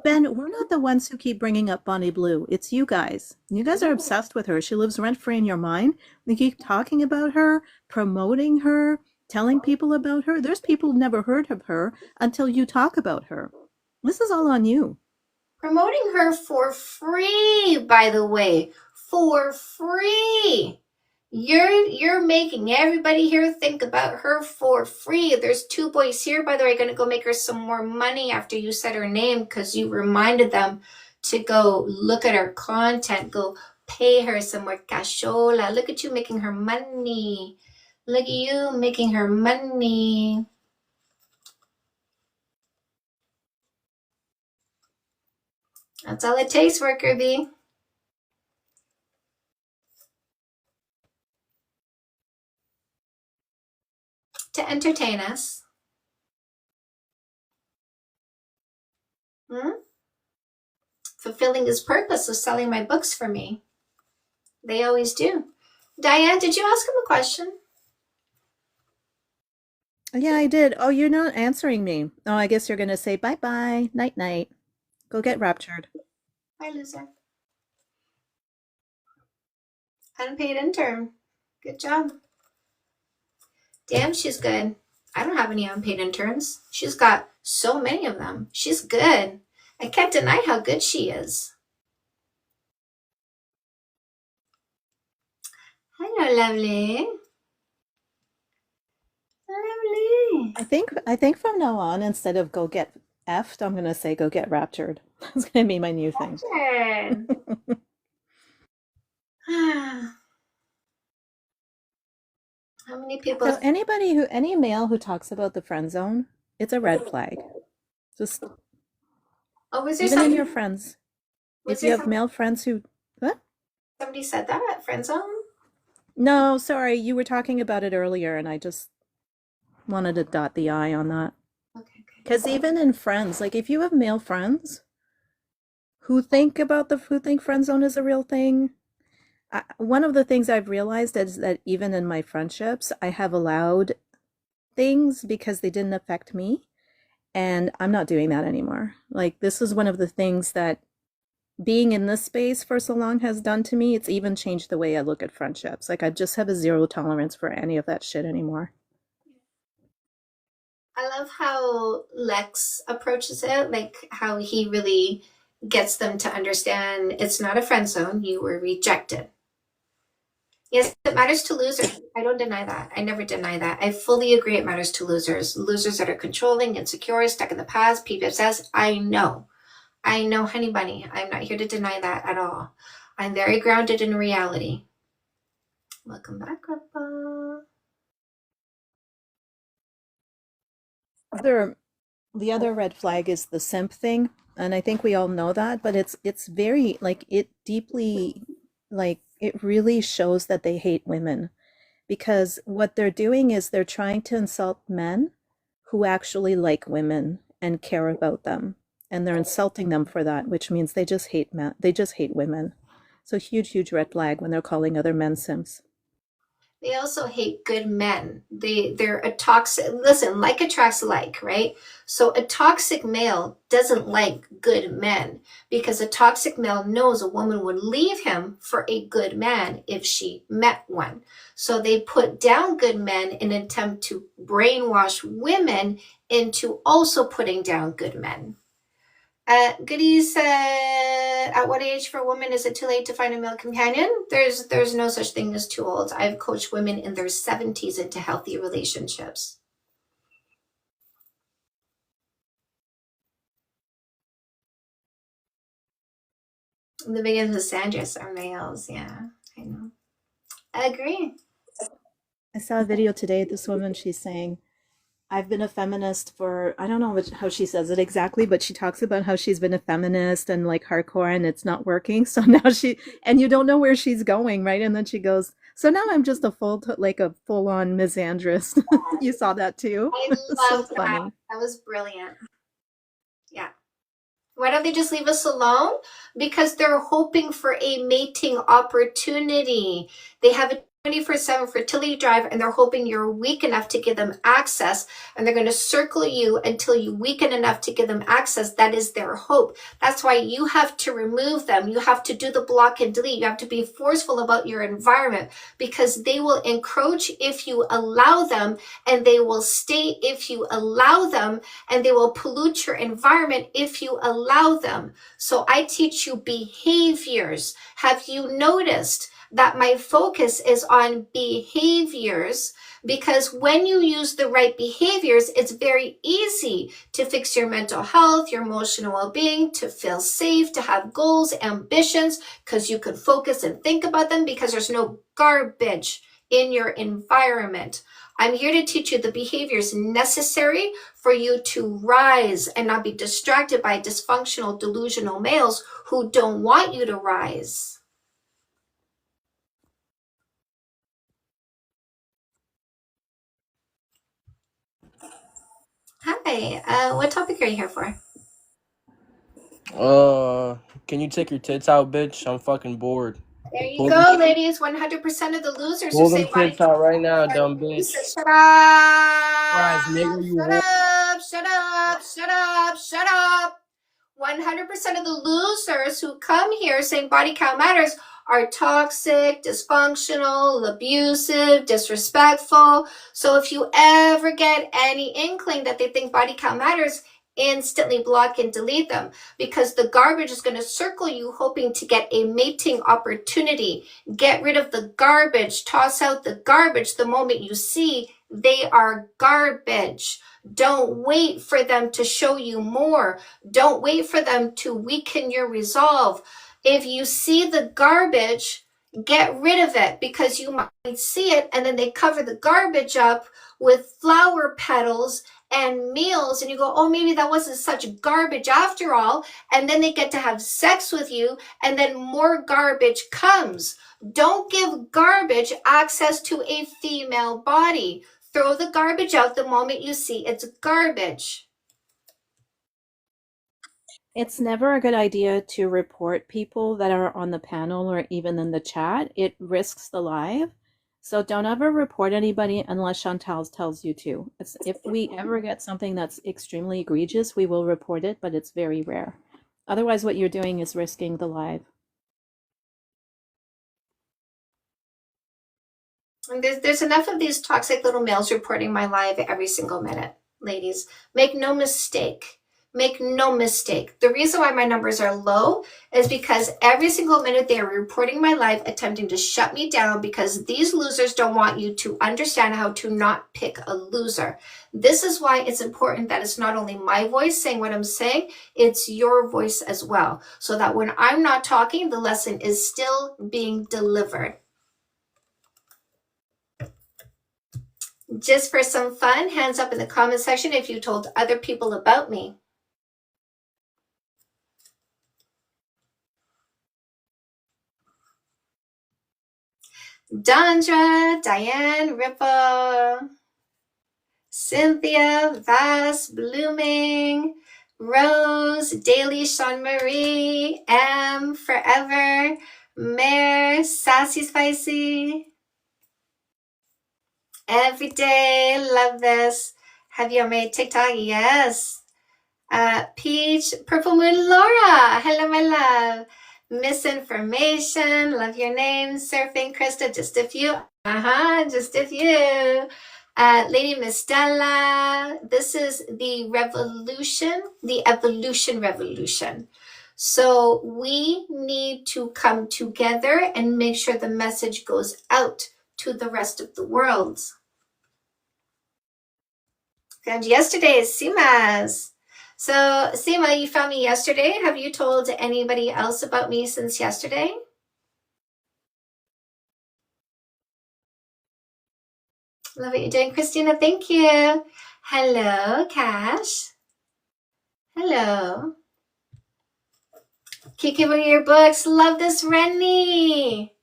Ben, we're not the ones who keep bringing up Bonnie Blue. It's you guys. You guys are obsessed with her. She lives rent-free in your mind. We keep talking about her, promoting her, telling people about her. There's people who've never heard of her until you talk about her. This is all on you.
Promoting her for free, by the way. For free. You're making everybody here think about her for free. There's two boys here, by the way, going to go make her some more money after you said her name, because you reminded them to go look at her content, go pay her some more cashola. Look at you making her money. Look at you making her money. That's all it takes, Worker Bee. To entertain us. Fulfilling his purpose of selling my books for me. They always do. Diane, did you ask him a question?
Yeah, I did. Oh, you're not answering me. Oh, I guess you're going to say bye-bye, night-night. Go get raptured.
Bye, loser. Unpaid intern. Good job. Damn, she's good. I don't have any unpaid interns. She's got so many of them. She's good. I can't deny how good she is. Hello, lovely. Lovely.
I think from now on, instead of go get effed, I'm going to say go get raptured. That's going to be my new thing.
How many people?
So any male who talks about the friend zone, it's a red flag. Just
was there
even
something?
in your friends. If you have male friends who what?
Somebody said that, friend zone?
No, sorry, you were talking about it earlier, and I just wanted to dot the I on that.
Okay.
Because even in friends, like if you have male friends who think friend zone is a real thing, one of the things I've realized is that even in my friendships, I have allowed things because they didn't affect me, and I'm not doing that anymore. Like this is one of the things that being in this space for so long has done to me. It's even changed the way I look at friendships. Like I just have a zero tolerance for any of that shit anymore.
I love how Lex approaches it, like how he really gets them to understand it's not a friend zone. You were rejected. Yes, it matters to losers. I don't deny that. I never deny that. I fully agree it matters to losers. Losers that are controlling, insecure, stuck in the past, PPSS. I know, honey bunny. I'm not here to deny that at all. I'm very grounded in reality. Welcome back, Grandpa.
The other red flag is the simp thing, and I think we all know that, but it's very like it deeply like it really shows that they hate women. because what they're doing is they're trying to insult men who actually like women and care about them. And they're insulting them for that, which means they just hate men. They just hate women. So huge, huge red flag when they're calling other men simps.
They also hate good men. They're a toxic, listen, like attracts like, right? So a toxic male doesn't like good men because a toxic male knows a woman would leave him for a good man if she met one. So they put down good men in an attempt to brainwash women into also putting down good men. Goody said, at what age for a woman is it too late to find a male companion? There's no such thing as too old. I've coached women in their 70s into healthy relationships. The biggest misandrists are males. Yeah, I know. I agree.
I saw a video today. This woman, she's saying, I've been a feminist for, I don't know how she says it exactly, but she talks about how she's been a feminist and like hardcore and it's not working. So now and you don't know where she's going, right? And then she goes, so now I'm just a full on misandrist. You saw that too?
I
So
love that.
funny.
That was brilliant. Yeah. Why don't they just leave us alone? Because they're hoping for a mating opportunity. They have a 24/7 fertility drive and they're hoping you're weak enough to give them access, and they're going to circle you until you weaken enough to give them access. That is their hope. That's why you have to remove them. You have to do the block and delete. You have to be forceful about your environment because they will encroach if you allow them, and they will stay if you allow them, and they will pollute your environment if you allow them. So I teach you behaviors. Have you noticed that my focus is on behaviors? Because when you use the right behaviors, it's very easy to fix your mental health, your emotional well-being, to feel safe, to have goals, ambitions, because you can focus and think about them because there's no garbage in your environment. I'm here to teach you the behaviors necessary for you to rise and not be distracted by dysfunctional, delusional males who don't want you to rise. Hi, what topic are you here for?
Can you take your tits out, bitch? I'm fucking bored.
There you
Pull
go,
them,
ladies. 100% of the losers who
pull
say
them
body
tits out right now,
count
dumb bitch.
shut
Surprise,
up!
nigga, you
Shut
whore.
up! Shut up! Shut up! Shut up! 100% of the losers who come here saying body count matters are toxic, dysfunctional, abusive, disrespectful. So if you ever get any inkling that they think body count matters, instantly block and delete them, because the garbage is going to circle you hoping to get a mating opportunity. Get rid of the garbage. Toss out the garbage the moment you see they are garbage. Don't wait for them to show you more. Don't wait for them to weaken your resolve. If you see the garbage, get rid of it, because you might see it and then they cover the garbage up with flower petals and meals, and you go, oh, maybe that wasn't such garbage after all. And then they get to have sex with you, and then more garbage comes. Don't give garbage access to a female body. Throw the garbage out the moment you see it's garbage.
It's never a good idea to report people that are on the panel or even in the chat. It risks the live. So don't ever report anybody unless Chantal tells you to. If we ever get something that's extremely egregious, we will report it, but it's very rare. Otherwise, what you're doing is risking the live.
And there's enough of these toxic little males reporting my live every single minute, ladies. Make no mistake. Make no mistake. The reason why my numbers are low is because every single minute they are reporting my live, attempting to shut me down, because these losers don't want you to understand how to not pick a loser. This is why it's important that it's not only my voice saying what I'm saying, it's your voice as well. So that when I'm not talking, the lesson is still being delivered. Just for some fun, hands up in the comment section if you told other people about me. Dondra, Diane, Ripple, Cynthia, Vass, Blooming, Rose, Daily, Sean Marie, M, Forever, Mare, Sassy Spicy, Every Day, love this. Have you made TikTok? Yes. Peach, Purple Moon, Laura. Hello, my love. Misinformation. Love your name. Surfing, Krista. Just a few. Just a few. Lady Miss Stella. This is the revolution, the evolution revolution. So we need to come together and make sure the message goes out to the rest of the world. Found yesterday is Sima's. So, Sima, you found me yesterday. Have you told anybody else about me since yesterday? Love what you're doing, Christina. Thank you. Hello, Cash. Hello. Keep giving your books. Love this, Rennie.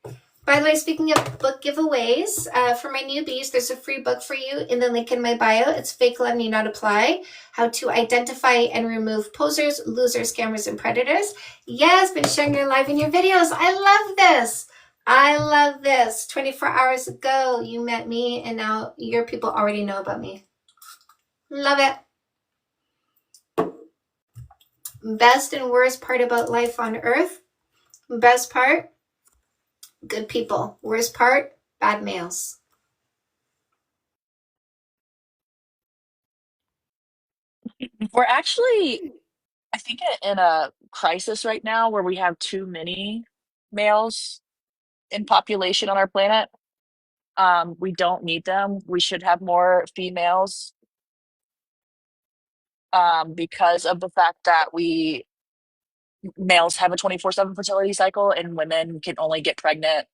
By the way, speaking of book giveaways, for my newbies, there's a free book for you in the link in my bio. It's Fake Love Need Not Apply, How to Identify and Remove Posers, Losers, Scammers, and Predators. Yes, been sharing your live in your videos. I love this. I love this. 24 hours ago, you met me, and now your people already know about me. Love it. Best and worst part about life on Earth. Best part, good people. Worst part, bad males.
We're actually, I think, in a crisis right now where we have too many males in population on our planet. We don't need them. We should have more females because of the fact that males have a 24/7 fertility cycle and women can only get pregnant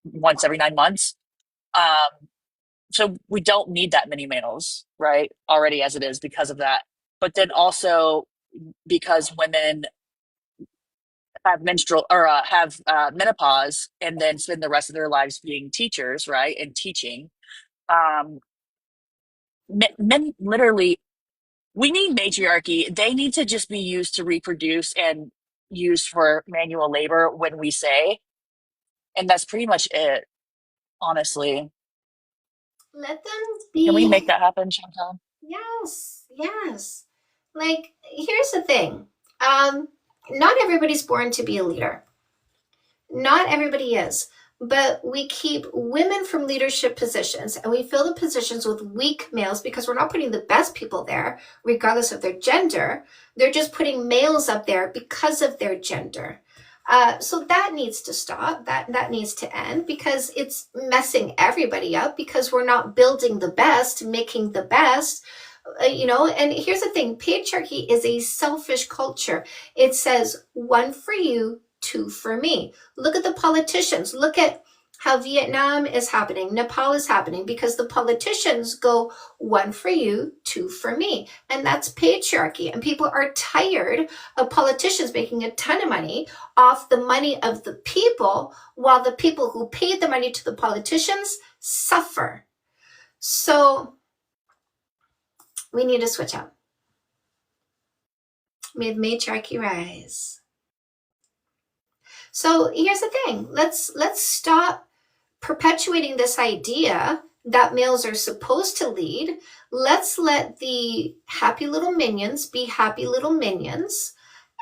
once every 9 months. So we don't need that many males, right? Already as it is because of that. But then also because women have menstrual or have menopause and then spend the rest of their lives being teachers, right? And teaching. Um, men literally, we need matriarchy. They need to just be used to reproduce and used for manual labor when we say, and that's pretty much it, honestly.
Let them
Can we
be.
make that happen, Chantal?
Yes, yes. Like, here's the thing. Not everybody's born to be a leader. Not everybody is. But we keep women from leadership positions and we fill the positions with weak males because we're not putting the best people there, regardless of their gender. They're just putting males up there because of their gender. So that needs to stop. That needs to end because it's messing everybody up because we're not building the best, making the best. And here's the thing, patriarchy is a selfish culture. It says one for you, two for me. Look at the politicians. Look at how Vietnam is happening, Nepal is happening, because the politicians go one for you, two for me. And that's patriarchy. And people are tired of politicians making a ton of money off the money of the people, while the people who paid the money to the politicians suffer. So we need to switch up. May the matriarchy rise. So here's the thing. Let's stop perpetuating this idea that males are supposed to lead. Let's let the happy little minions be happy little minions.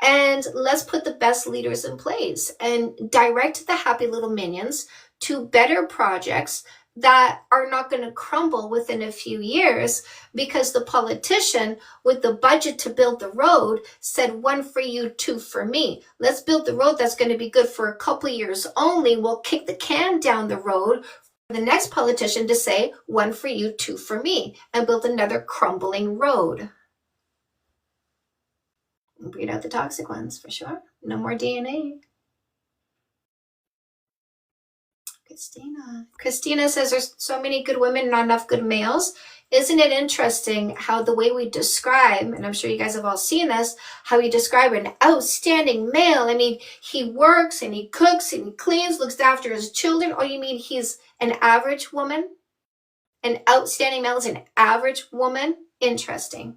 And let's put the best leaders in place and direct the happy little minions to better projects that are not going to crumble within a few years because the politician with the budget to build the road said one for you, two for me. Let's build the road that's going to be good for a couple years only. We'll kick the can down the road for the next politician to say one for you, two for me, and build another crumbling road. Breed out the toxic ones for sure. No more DNA. Christina says there's so many good women, not enough good males. isn't it interesting how the way we describe, and I'm sure you guys have all seen this, how we describe an outstanding male? I mean, he works and he cooks and he cleans, looks after his children. Oh, you mean he's an average woman? An outstanding male is an average woman? Interesting.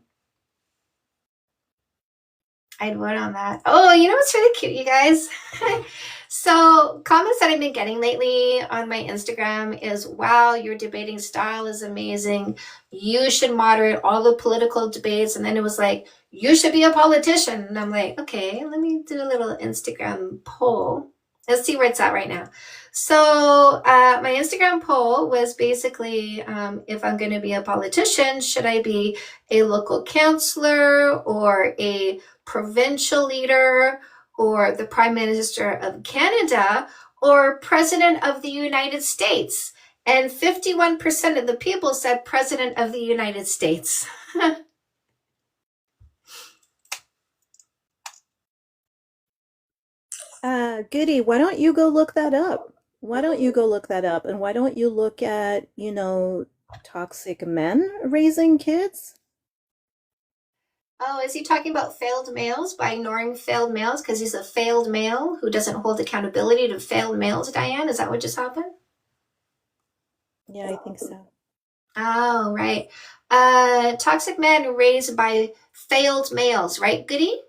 I'd vote on that. Oh, you know what's really cute, you guys? So comments that I've been getting lately on my Instagram is, wow, your debating style is amazing. You should moderate all the political debates. And then it was like, you should be a politician. And I'm like, okay, let me do a little Instagram poll. Let's see where it's at right now. So my Instagram poll was basically, if I'm going to be a politician, should I be a local councillor or a provincial leader or the Prime Minister of Canada or President of the United States? And 51% of the people said President of the United States.
Goody, why don't you go look that up? Why don't you go look that up? And why don't you look at, toxic men raising kids?
Oh, is he talking about failed males by ignoring failed males because he's a failed male who doesn't hold accountability to failed males, Diane? Is that what just happened?
Yeah, I think so.
Oh, right. Toxic men raised by failed males, right, Goody?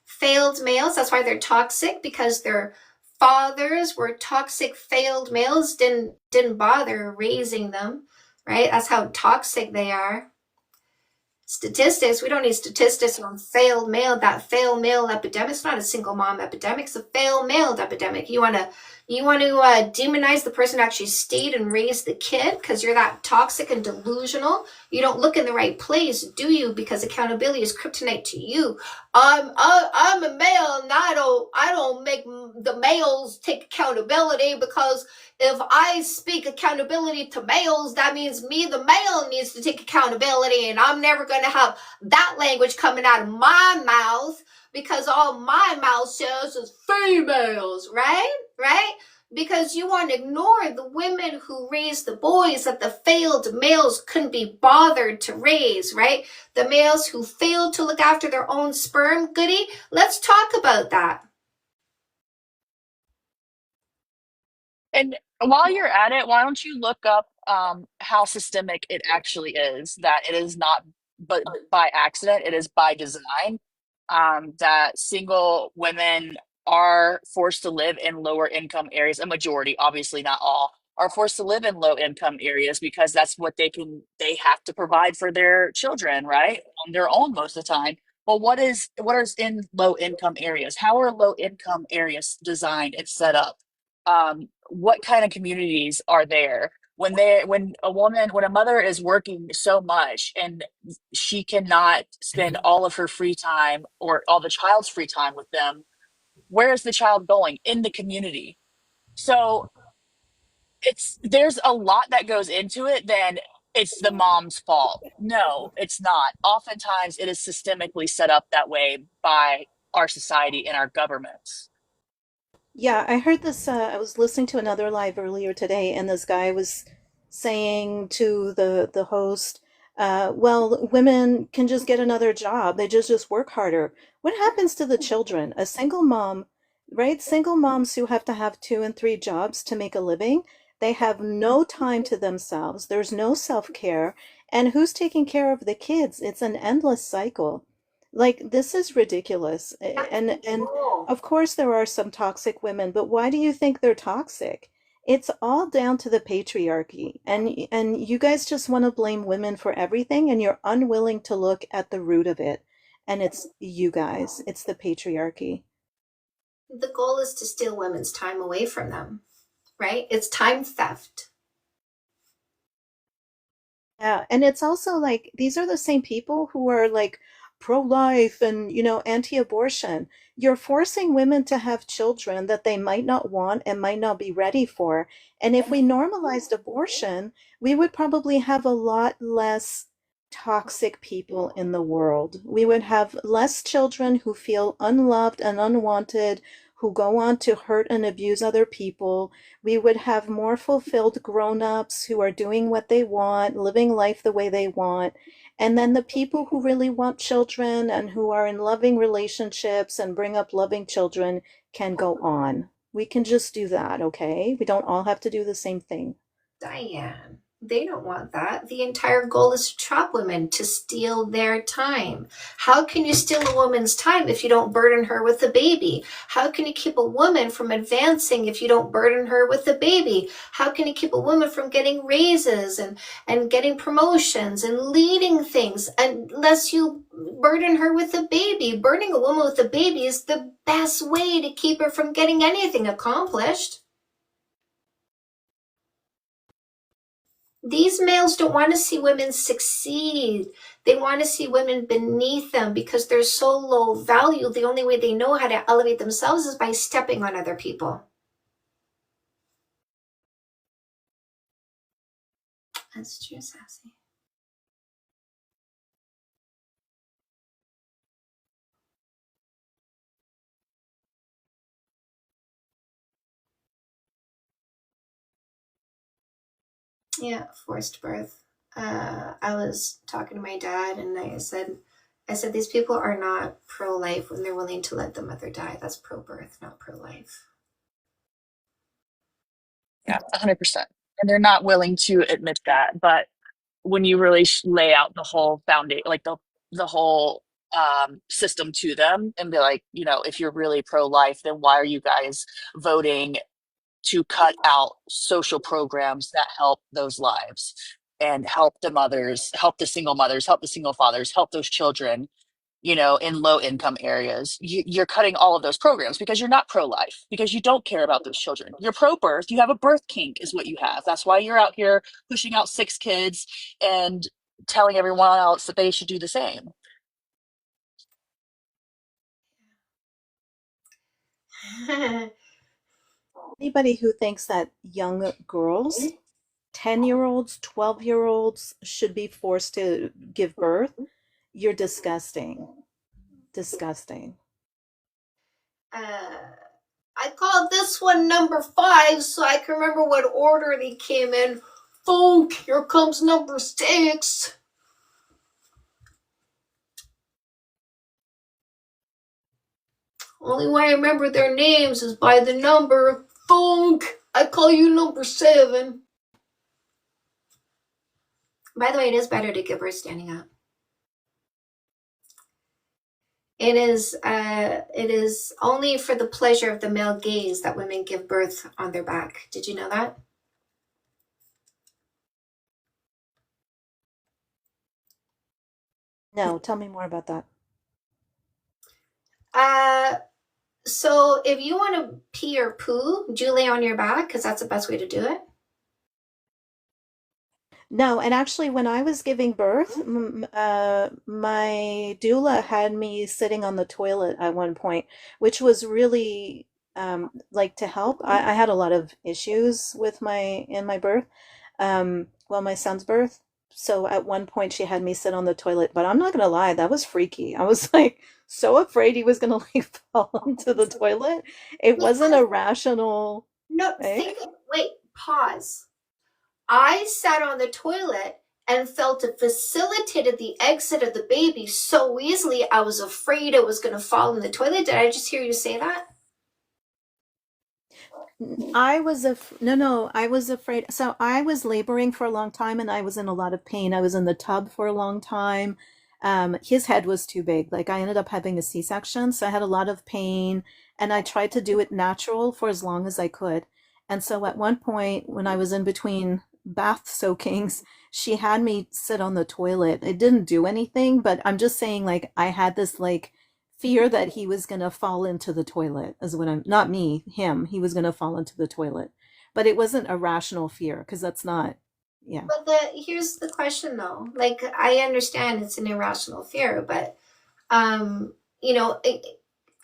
Failed males, that's why they're toxic, because their fathers were toxic failed males, didn't bother raising them, right? That's how toxic they are. Statistics, we don't need statistics on failed male. That failed male epidemic, it's not a single mom epidemic, it's a failed male epidemic. You want to demonize the person who actually stayed and raised the kid because you're that toxic and delusional? You don't look in the right place, do you? Because accountability is kryptonite to you. I'm a male and I don't make the males take accountability, because if I speak accountability to males, that means me, the male, needs to take accountability, and I'm never going to have that language coming out of my mouth, because all my mouth says is females, right? Right? Because you want to ignore the women who raised the boys that the failed males couldn't be bothered to raise, right? The males who failed to look after their own sperm. Goody, let's talk about that.
And while you're at it, why don't you look up how systemic it actually is? That it is not but by accident, it is by design. That single women are forced to live in lower income areas. A majority, obviously not all, are forced to live in low income areas because that's what they have to provide for their children, right? On their own most of the time. Well, what is in low income areas? How are low income areas designed and set up? What kind of communities are there? When a mother is working so much and she cannot spend all of her free time or all the child's free time with them, where is the child going? In the community. So there's a lot that goes into it. Then it's the mom's fault. No, it's not. Oftentimes it is systemically set up that way by our society and our governments.
Yeah, I heard this. I was listening to another live earlier today, and this guy was saying to the host, "Well, women can just get another job. They just work harder." What happens to the children? A single mom, right? Single moms who have to have two and three jobs to make a living, they have no time to themselves. There's no self-care, and who's taking care of the kids? It's an endless cycle. Like, this is ridiculous. And of course, there are some toxic women, but why do you think they're toxic? It's all down to the patriarchy. And you guys just want to blame women for everything, and you're unwilling to look at the root of it. And it's you guys, it's the patriarchy.
The goal is to steal women's time away from them, right? It's time theft.
Yeah, and it's also like these are the same people who are like pro-life and, anti-abortion. You're forcing women to have children that they might not want and might not be ready for. And if we normalized abortion, we would probably have a lot less toxic people in the world. We would have less children who feel unloved and unwanted, who go on to hurt and abuse other people. We would have more fulfilled grown-ups who are doing what they want, living life the way they want. And then the people who really want children and who are in loving relationships and bring up loving children can go on. We can just do that, okay? We don't all have to do the same thing.
Diane, they don't want that. The entire goal is to trap women, to steal their time. How can you steal a woman's time if you don't burden her with a baby? How can you keep a woman from advancing if you don't burden her with a baby? How can you keep a woman from getting raises and getting promotions and leading things unless you burden her with a baby? Burdening a woman with a baby is the best way to keep her from getting anything accomplished. These males don't want to see women succeed. They want to see women beneath them because they're so low value. The only way they know how to elevate themselves is by stepping on other people. That's true, Sassy. Yeah, forced birth. I was talking to my dad and I said, these people are not pro-life when they're willing to let the mother die. That's pro-birth, not pro-life.
Yeah, 100%. And they're not willing to admit that. But when you really lay out the whole foundation, like the whole system to them and be like, you know, if you're really pro-life, then why are you guys voting to cut out social programs that help those lives and help the mothers, help the single mothers, help the single fathers, help those children, you know, in low income areas? You're cutting all of those programs because you're not pro-life, because you don't care about those children. You're pro-birth. You have a birth kink is what you have. That's why you're out here pushing out 6 kids and telling everyone else that they should do the same.
Anybody who thinks that young girls, 10-year-olds, 12-year-olds should be forced to give birth, you're disgusting. Disgusting.
I called this one number 5 so I can remember what order they came in. Funk, here comes number 6. Only way I remember their names is by the number. Funk, I call you number 7. By the way, it is better to give birth standing up. It is only for the pleasure of the male gaze that women give birth on their back. Did you know that?
No, tell me more about that.
So if you want to pee or poo, do you lay on your back? Because that's the best way to do it.
No, and actually, when I was giving birth, my doula had me sitting on the toilet at one point, which was really like to help. I had a lot of issues with my birth, well, my son's birth. So at one point, she had me sit on the toilet, but I'm not gonna lie, that was freaky. I was like so afraid he was gonna like fall into the toilet. It wasn't a rational
No,
thing.
wait, pause. I sat on the toilet and felt it facilitated the exit of the baby so easily, I was afraid it was going to fall in the toilet. Did I just hear you say that?
I was no, I was afraid. So I was laboring for a long time and I was in a lot of pain. I was in the tub for a long time. His head was too big. Like I ended up having a C-section, so I had a lot of pain and I tried to do it natural for as long as I could. And so at one point when I was in between bath soakings, she had me sit on the toilet. It didn't do anything, but I'm just saying like I had this like fear that he was going to fall into the toilet is what I'm not me, him. He was going to fall into the toilet. But it wasn't a rational fear because that's not, yeah.
But here's the question though. Like I understand it's an irrational fear, but you know,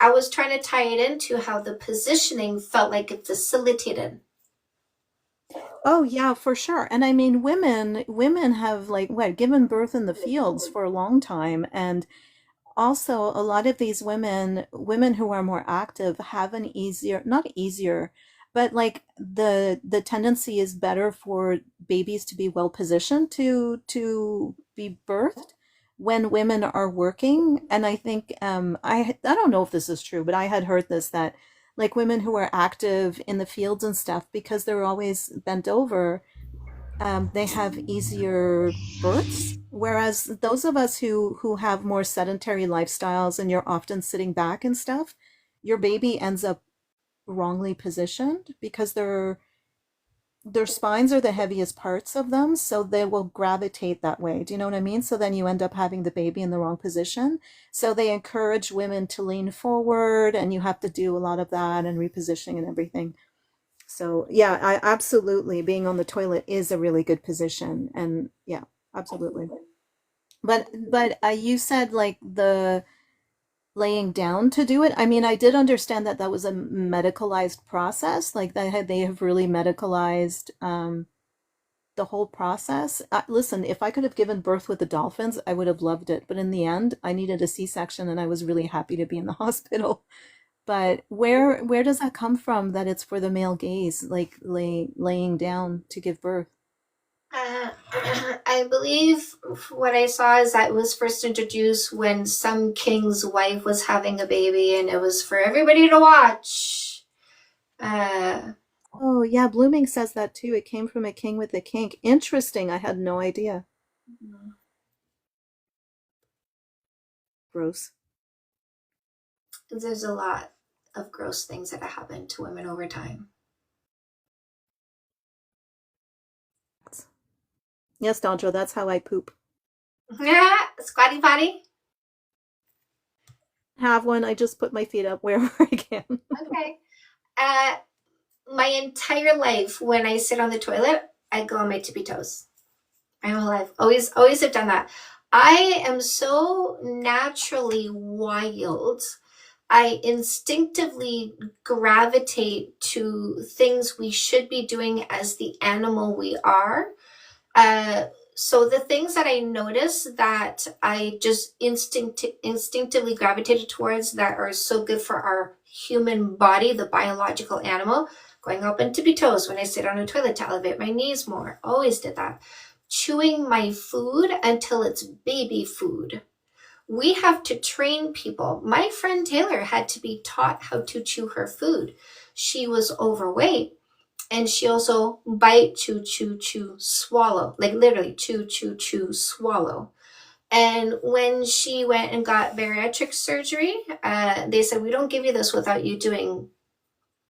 I was trying to tie it into how the positioning felt like it facilitated.
Oh yeah, for sure. And I mean women have like what given birth in the fields for a long time and also a lot of these women who are more active have an easier, not easier, but like the tendency is better for babies to be well positioned to be birthed when women are working. And I think I don't know if this is true, but I had heard this, that like women who are active in the fields and stuff, because they're always bent over, they have easier births. Whereas those of us who have more sedentary lifestyles and you're often sitting back and stuff, your baby ends up wrongly positioned because their spines are the heaviest parts of them, so they will gravitate that way. Do you know what I mean? So then you end up having the baby in the wrong position. So they encourage women to lean forward, and you have to do a lot of that and repositioning and everything. So yeah, I absolutely, being on the toilet is a really good position, and yeah, absolutely. But you said like the laying down to do it. I mean, I did understand that that was a medicalized process, like they have really medicalized the whole process. Listen, if I could have given birth with the dolphins, I would have loved it. But in the end, I needed a C-section, and I was really happy to be in the hospital. But where does that come from that it's for the male gaze, like laying down to give birth?
Uh, I believe what I saw is that it was first introduced when some king's wife was having a baby, and it was for everybody to watch. Uh,
Oh yeah, Blooming says that too. It came from a king with a kink. Interesting. I had no idea. Gross.
there's a lot of gross things that have happened to women over time.
Yes, Dondra, that's how I poop.
Squatty potty?
Have one. I just put my feet up wherever I can.
Okay. Uh, my entire life, when I sit on the toilet, I go on my tippy toes. My whole life. Always have done that. I am so naturally wild. I instinctively gravitate to things we should be doing as the animal we are. So the things that I notice that I just instinctively gravitated towards that are so good for our human body, the biological animal, going up on tippy toes when I sit on a toilet to elevate my knees more. Always did that. Chewing my food until it's baby food. We have to train people. My friend Taylor had to be taught how to chew her food. She was overweight, and she also bite, chew, chew, chew, swallow, like literally chew, chew, chew, swallow. And when she went and got bariatric surgery, they said, we don't give you this without you doing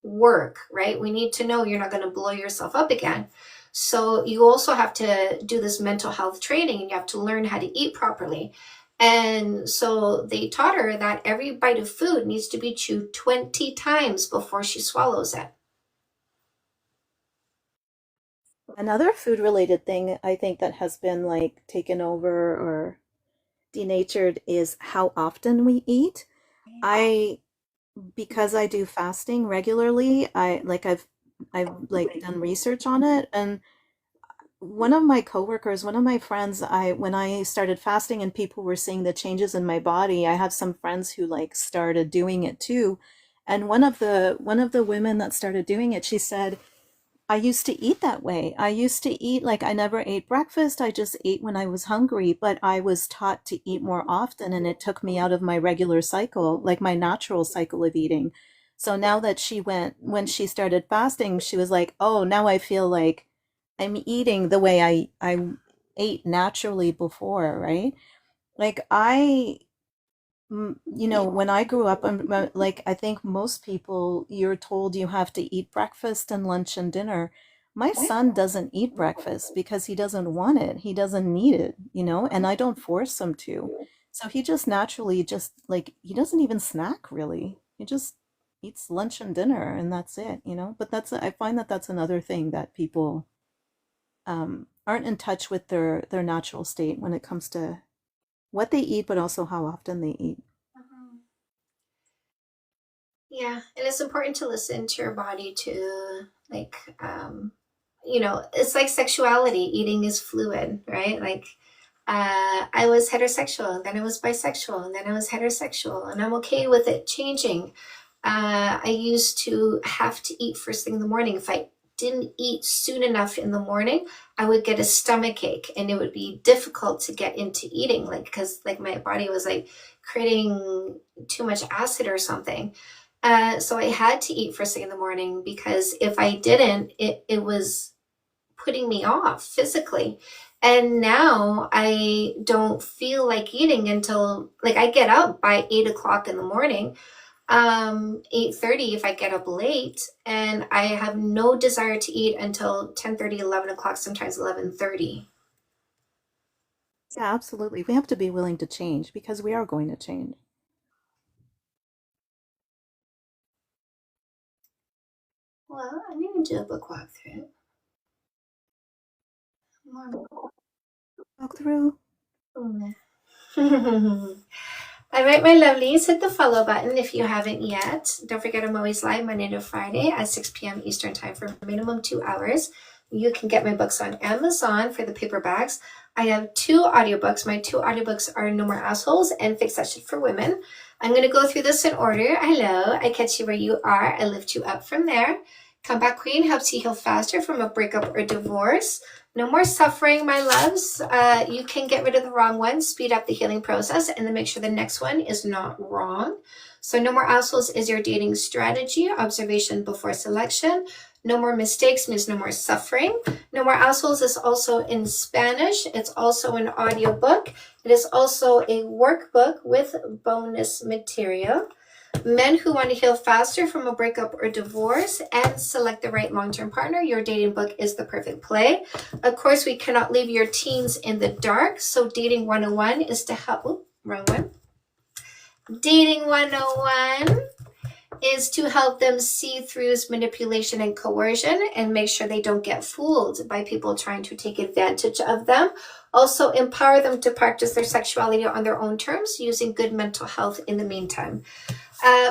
work, right? We need to know you're not going to blow yourself up again. So you also have to do this mental health training, and you have to learn how to eat properly. And so they taught her that every bite of food needs to be chewed 20 times before she swallows it.
Another food related thing I think that has been like taken over or denatured is how often we eat. I Because I do fasting regularly, I've like done research on it, and one of my coworkers, one of my friends, I when I started fasting and people were seeing the changes in my body, I have some friends who like started doing it too. And one of the women that started doing it, she said, I used to eat that way. I used to eat like I never ate breakfast. I just ate when I was hungry, but I was taught to eat more often, and it took me out of my regular cycle, like my natural cycle of eating. So now that when she started fasting, she was like, "Oh, now I feel like I'm eating the way I ate naturally before, right?" Like when I grew up, like I think most people, you're told you have to eat breakfast and lunch and dinner. My son doesn't eat breakfast because he doesn't want it. He doesn't need it, and I don't force him to. So he just naturally just like he doesn't even snack really. He just eats lunch and dinner and that's it. But I find that that's another thing that people aren't in touch with their natural state when it comes to what they eat, but also how often they eat.
Mhm. Yeah, and it's important to listen to your body too. Like, it's like sexuality. Eating is fluid, right? Like, I was heterosexual, and then I was bisexual, and then I was heterosexual, and I'm okay with it changing. I used to have to eat first thing in the morning. If I didn't eat soon enough in the morning, I would get a stomach ache, and it would be difficult to get into eating, like, because like my body was like creating too much acid or something. So I had to eat first thing in the morning, because if I didn't, it was putting me off physically. And now I don't feel like eating until, like, I get up by 8 o'clock in the morning, 8:30 if I get up late, and I have no desire to eat until 10:30, 11 o'clock, sometimes 11:30.
Yeah, absolutely. We have to be willing to change because we are going to change.
Well, I need to do a book walkthrough. More.
Walk through.
All right, my lovelies, hit the follow button if you haven't yet. Don't forget, I'm always live Monday to Friday at 6 p.m. Eastern Time for minimum 2 hours. You can get my books on Amazon for the paperbacks. I have 2 audiobooks. My 2 audiobooks are No More Assholes and Fix That Shit for Women. I'm going to go through this in order. Hello, I catch you where you are. I lift you up from there. Comeback Queen helps you heal faster from a breakup or divorce. No more suffering, my loves. You can get rid of the wrong one, speed up the healing process, and then make sure the next one is not wrong. So No More Assholes is your dating strategy, observation before selection. No More Mistakes means no more suffering. No More Assholes is also in Spanish. It's also an audiobook. It is also a workbook with bonus material. Men who want to heal faster from a breakup or divorce and select the right long-term partner, your dating book is the perfect play. Of course, we cannot leave your teens in the dark, so Dating 101 is to help. Wrong one. Dating 101 is to help them see through manipulation and coercion and make sure they don't get fooled by people trying to take advantage of them. Also, empower them to practice their sexuality on their own terms using good mental health in the meantime.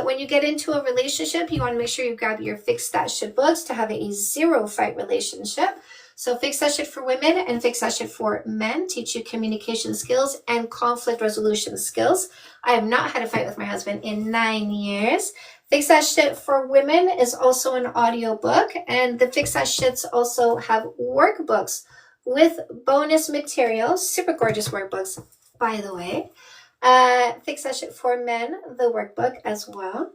When you get into a relationship, you want to make sure you grab your Fix That Shit books to have a zero fight relationship. So Fix That Shit for Women and Fix That Shit for Men teach you communication skills and conflict resolution skills. I have not had a fight with my husband in 9 years. Fix That Shit for Women is also an audio book, and the Fix That Shits also have workbooks with bonus material, super gorgeous workbooks, by the way. Fix That Shit for Men, the workbook as well.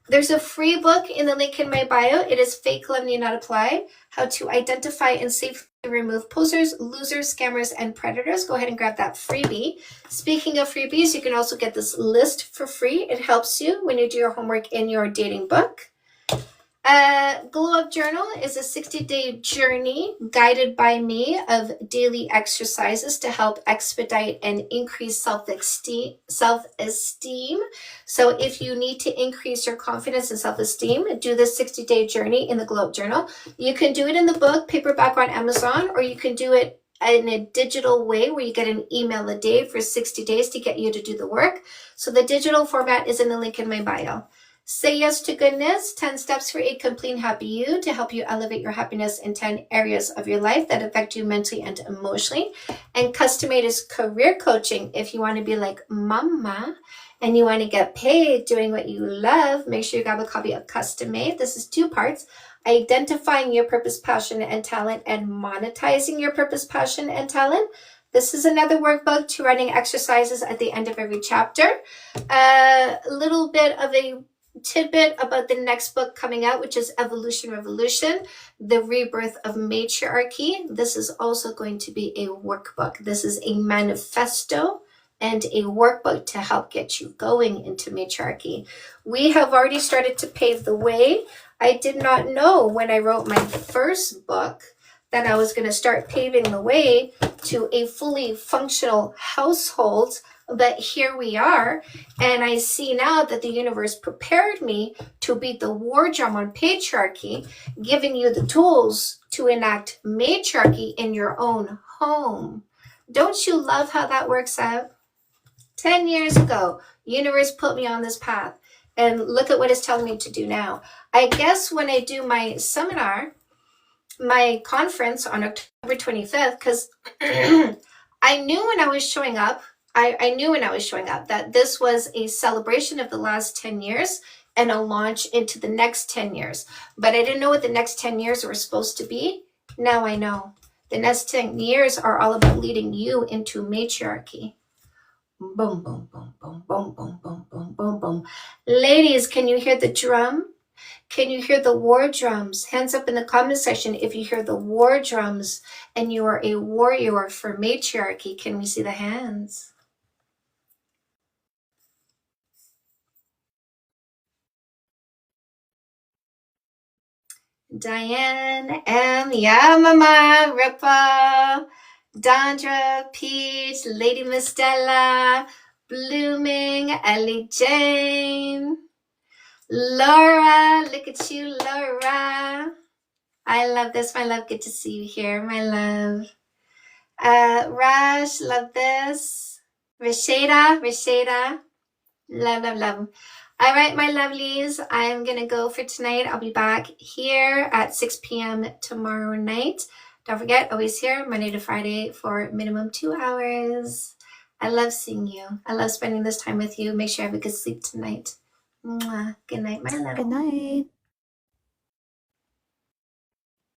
There's a free book in the link in my bio. It is Fake Love Need Not Apply, How to Identify and Safely Remove Posers, Losers, Scammers, and Predators. Go ahead and grab that freebie. Speaking of freebies, you can also get this list for free. It helps you when you do your homework in your dating book. Glow Up Journal is a 60-day journey guided by me of daily exercises to help expedite and increase self-esteem. So if you need to increase your confidence and self-esteem, do this 60-day journey in the Glow Up Journal. You can do it in the book, paperback on Amazon, or you can do it in a digital way where you get an email a day for 60 days to get you to do the work. So the digital format is in the link in my bio. Say Yes to Goodness, 10 Steps for a Complete Happy You to help you elevate your happiness in 10 areas of your life that affect you mentally and emotionally. And Custom Made is career coaching. If you want to be like mama and you want to get paid doing what you love, make sure you grab a copy of Custom Made. This is 2 parts. Identifying your purpose, passion, and talent, and monetizing your purpose, passion, and talent. This is another workbook to writing exercises at the end of every chapter. A little bit of a tidbit about the next book coming out, which is Evolution Revolution, The Rebirth of Matriarchy. This is also going to be a workbook. This is a manifesto and a workbook to help get you going into matriarchy. We have already started to pave the way. I did not know when I wrote my first book that I was going to start paving the way to a fully functional household. But here we are, and I see now that the universe prepared me to beat the war drum on patriarchy, giving you the tools to enact matriarchy in your own home. Don't you love how that works out? 10 years ago, universe put me on this path, and look at what it's telling me to do now. I guess when I do my seminar, my conference on October 25th, because I knew when I was showing up, I knew when I was showing up that this was a celebration of the last 10 years and a launch into the next 10 years. But I didn't know what the next 10 years were supposed to be. Now I know. The next 10 years are all about leading you into matriarchy. Boom, boom, boom, boom, boom, boom, boom, boom, boom, boom. Ladies, can you hear the drum? Can you hear the war drums? Hands up in the comment section if you hear the war drums and you are a warrior for matriarchy. Can we see the hands? Diane, M, yeah, Mama, Ripa, Dondra, Peach, Lady Miss Stella, Blooming, Ellie Jane, Laura, look at you, Laura. I love this, my love. Good to see you here, my love. Raj, love this. Rashada, love. All right, my lovelies, I'm going to go for tonight. I'll be back here at 6 p.m. tomorrow night. Don't forget, always here, Monday to Friday for minimum 2 hours. I love seeing you. I love spending this time with you. Make sure you have a good sleep tonight. Mwah. Good night, my love.
Good night.